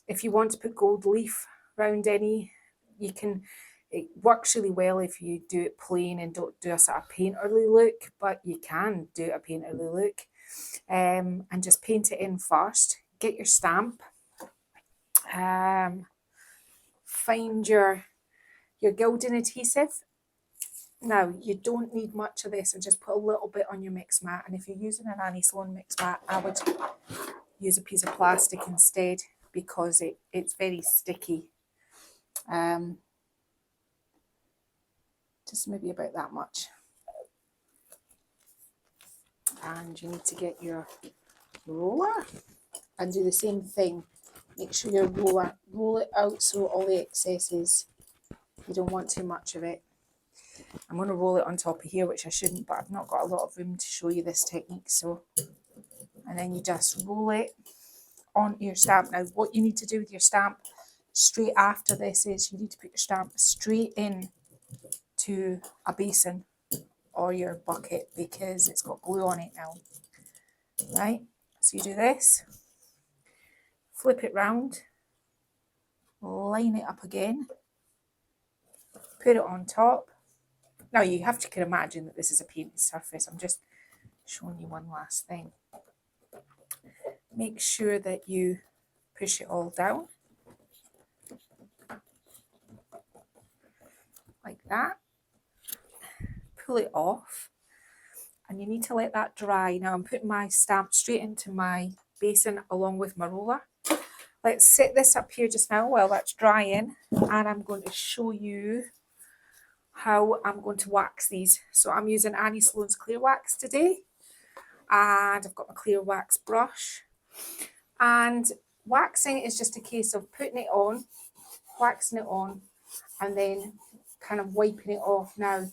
C: If you want to put gold leaf around any, you can. It works really well if you do it plain and don't do a sort of painterly look, but you can do a painterly look. And just paint it in first. Get your stamp. Find your gilding adhesive. Now, you don't need much of this, and just put a little bit on your mix mat. And if you're using an Annie Sloan mix mat, I would use a piece of plastic instead because it's very sticky. Just maybe about that much. And you need to get your roller and do the same thing. Make sure your roll it out so all the excesses, you don't want too much of it. I'm going to roll it on top of here, which I shouldn't, but I've not got a lot of room to show you this technique. So, and then you just roll it onto your stamp. Now, what you need to do with your stamp straight after this is you need to put your stamp straight in to a basin or your bucket because it's got glue on it now, right? So you do this, flip it round, line it up again, put it on top. Now you have to imagine that this is a painted surface. I'm just showing you one last thing. Make sure that you push it all down like that. Pull it off, and you need to let that dry. Now I'm putting my stamp straight into my basin along with my roller. Let's set this up here just now while that's drying, and I'm going to show you how I'm going to wax these. So I'm using Annie Sloan's clear wax today, and I've got my clear wax brush. And waxing is just a case of putting it on, waxing it on, and then kind of wiping it off. Now,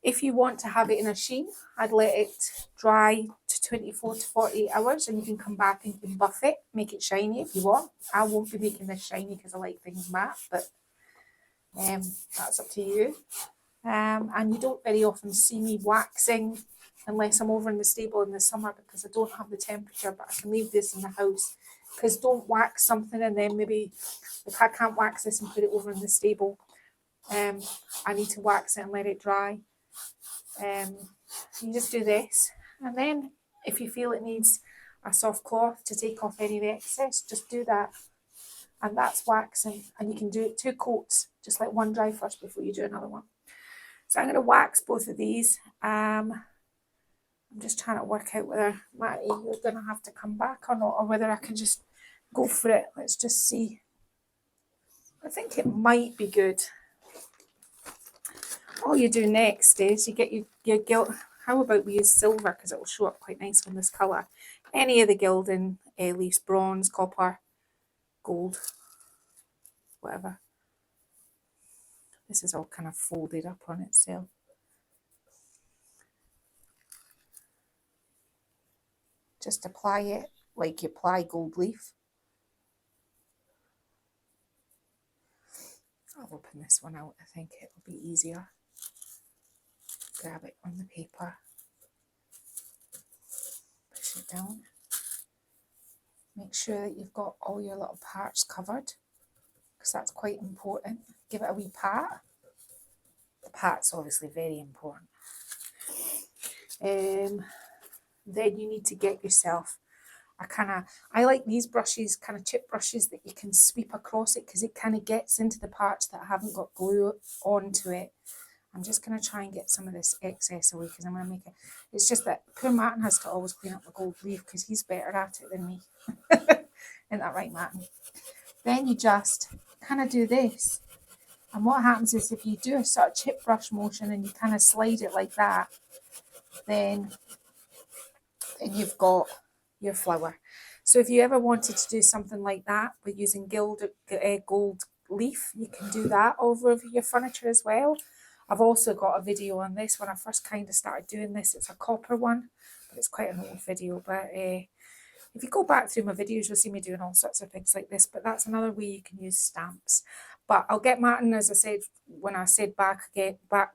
C: if you want to have it in a sheen, I'd let it dry to 24 to 48 hours, and you can come back and you can buff it, make it shiny if you want. I won't be making this shiny because I like things matte, but that's up to you. And you don't very often see me waxing unless I'm over in the stable in the summer because I don't have the temperature, but I can leave this in the house. Because don't wax something and then maybe if I can't wax this and put it over in the stable, I need to wax it and let it dry. You just do this, and then if you feel it needs a soft cloth to take off any of the excess, just do that, and that's waxing. And you can do it 2 coats, just let one dry first before you do another one. So I'm going to wax both of these. I'm just trying to work out whether, Matty, you're going to have to come back or not, or whether I can just go for it. Let's just see. I think it might be good. All you do next is you get your gilt. How about we use silver because it will show up quite nice on this colour. Any of the gilding, leaves, bronze, copper, gold, whatever. This is all kind of folded up on itself. Just apply it like you apply gold leaf. I'll open this one out. I think it'll be easier. Grab it on the paper, push it down. Make sure that you've got all your little parts covered because that's quite important. Give it a wee pat. The pat's obviously very important. Then you need to get yourself I like these brushes, kind of chip brushes that you can sweep across it because it kind of gets into the parts that haven't got glue onto it. I'm just going to try and get some of this excess away because I'm going to make it. It's just that poor Martin has to always clean up the gold leaf because he's better at it than me. Isn't that right, Martin? Then you just kind of do this. And what happens is if you do a sort of chip brush motion and you kind of slide it like that, then you've got your flower. So if you ever wanted to do something like that with using gold leaf, you can do that over your furniture as well. I've also got a video on this when I first kind of started doing this. It's a copper one, but it's quite an old video. But if you go back through my videos, you'll see me doing all sorts of things like this. But that's another way you can use stamps. But I'll get Martin, as I said, when I said back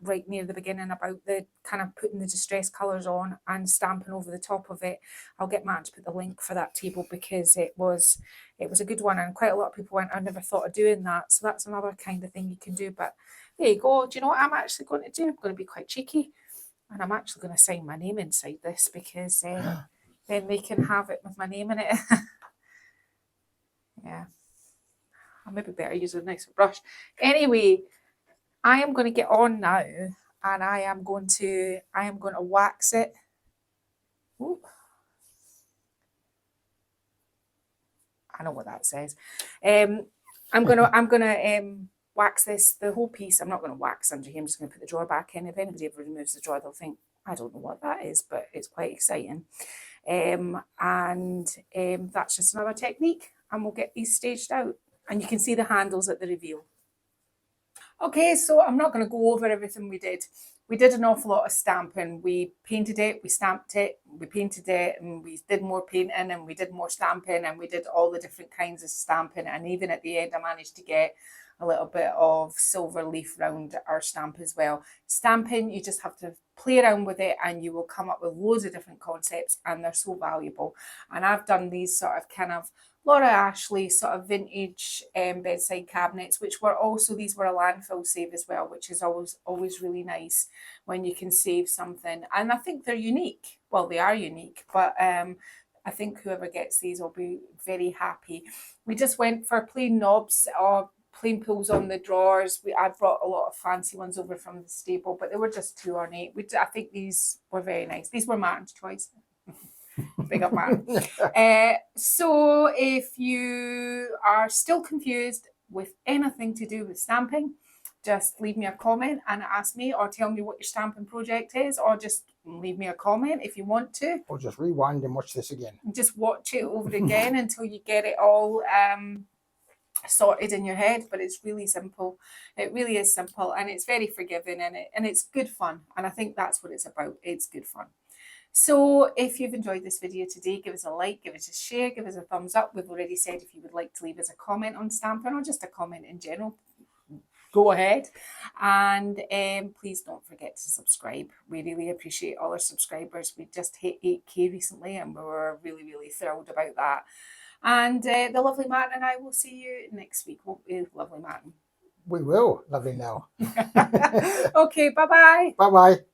C: right near the beginning about the kind of putting the distress colours on and stamping over the top of it. I'll get Martin to put the link for that table because it was a good one. And quite a lot of people went, I never thought of doing that. So that's another kind of thing you can do. But there you go. Do you know what I'm actually going to do? I'm going to be quite cheeky. And I'm actually going to sign my name inside this because then they can have it with my name in it. Yeah. I maybe better use a nicer brush. Anyway, I am going to get on now and I am going to wax it. Ooh. I know what that says. I'm gonna wax this, the whole piece. I'm not going to wax under here. I'm just going to put the drawer back in. If anybody ever removes the drawer, they'll think, I don't know what that is, but it's quite exciting. That's just another technique, and we'll get these staged out. And you can see the handles at the reveal.
A: Okay, so I'm not going to go over everything we did. We did an awful lot of stamping. We painted it, we stamped it, we painted it, and we did more painting, and we did more stamping, and we did all the different kinds of stamping. And even at the end, I managed to get a little bit of silver leaf round our stamp as well. Stamping, you just have to play around with it and you will come up with loads of different concepts, and they're so valuable. And I've done these sort of kind of Laura Ashley sort of vintage bedside cabinets, which were also, these were a landfill save as well, which is always really nice when you can save something. And I think they're unique. Well, they are unique, but I think whoever gets these will be very happy. We just went for plain knobs or plain pulls on the drawers. I brought a lot of fancy ones over from the stable, but they were just too ornate. I think these were very nice. These were Martin's choice. Big up, Martin. So if you are still confused with anything to do with stamping, just leave me a comment and ask me, or tell me what your stamping project is, or just leave me a comment if you want to.
D: Or just rewind and watch this again.
A: Just watch it over again until you get it all sorted in your head. But it's really simple. It really is simple, and it's very forgiving, and it's good fun. And I think that's what it's about. It's good fun. So if you've enjoyed this video today, give us a like, give us a share, give us a thumbs up. We've already said if you would like to leave us a comment on stamping, or just a comment in general, go ahead. And please don't forget to subscribe. We really appreciate all our subscribers. We just hit 8K recently, and we were really, really thrilled about that. And the lovely Martin and I will see you next week, won't we, lovely Martin?
D: We will, lovely Nell.
A: Okay, bye-bye.
D: Bye-bye.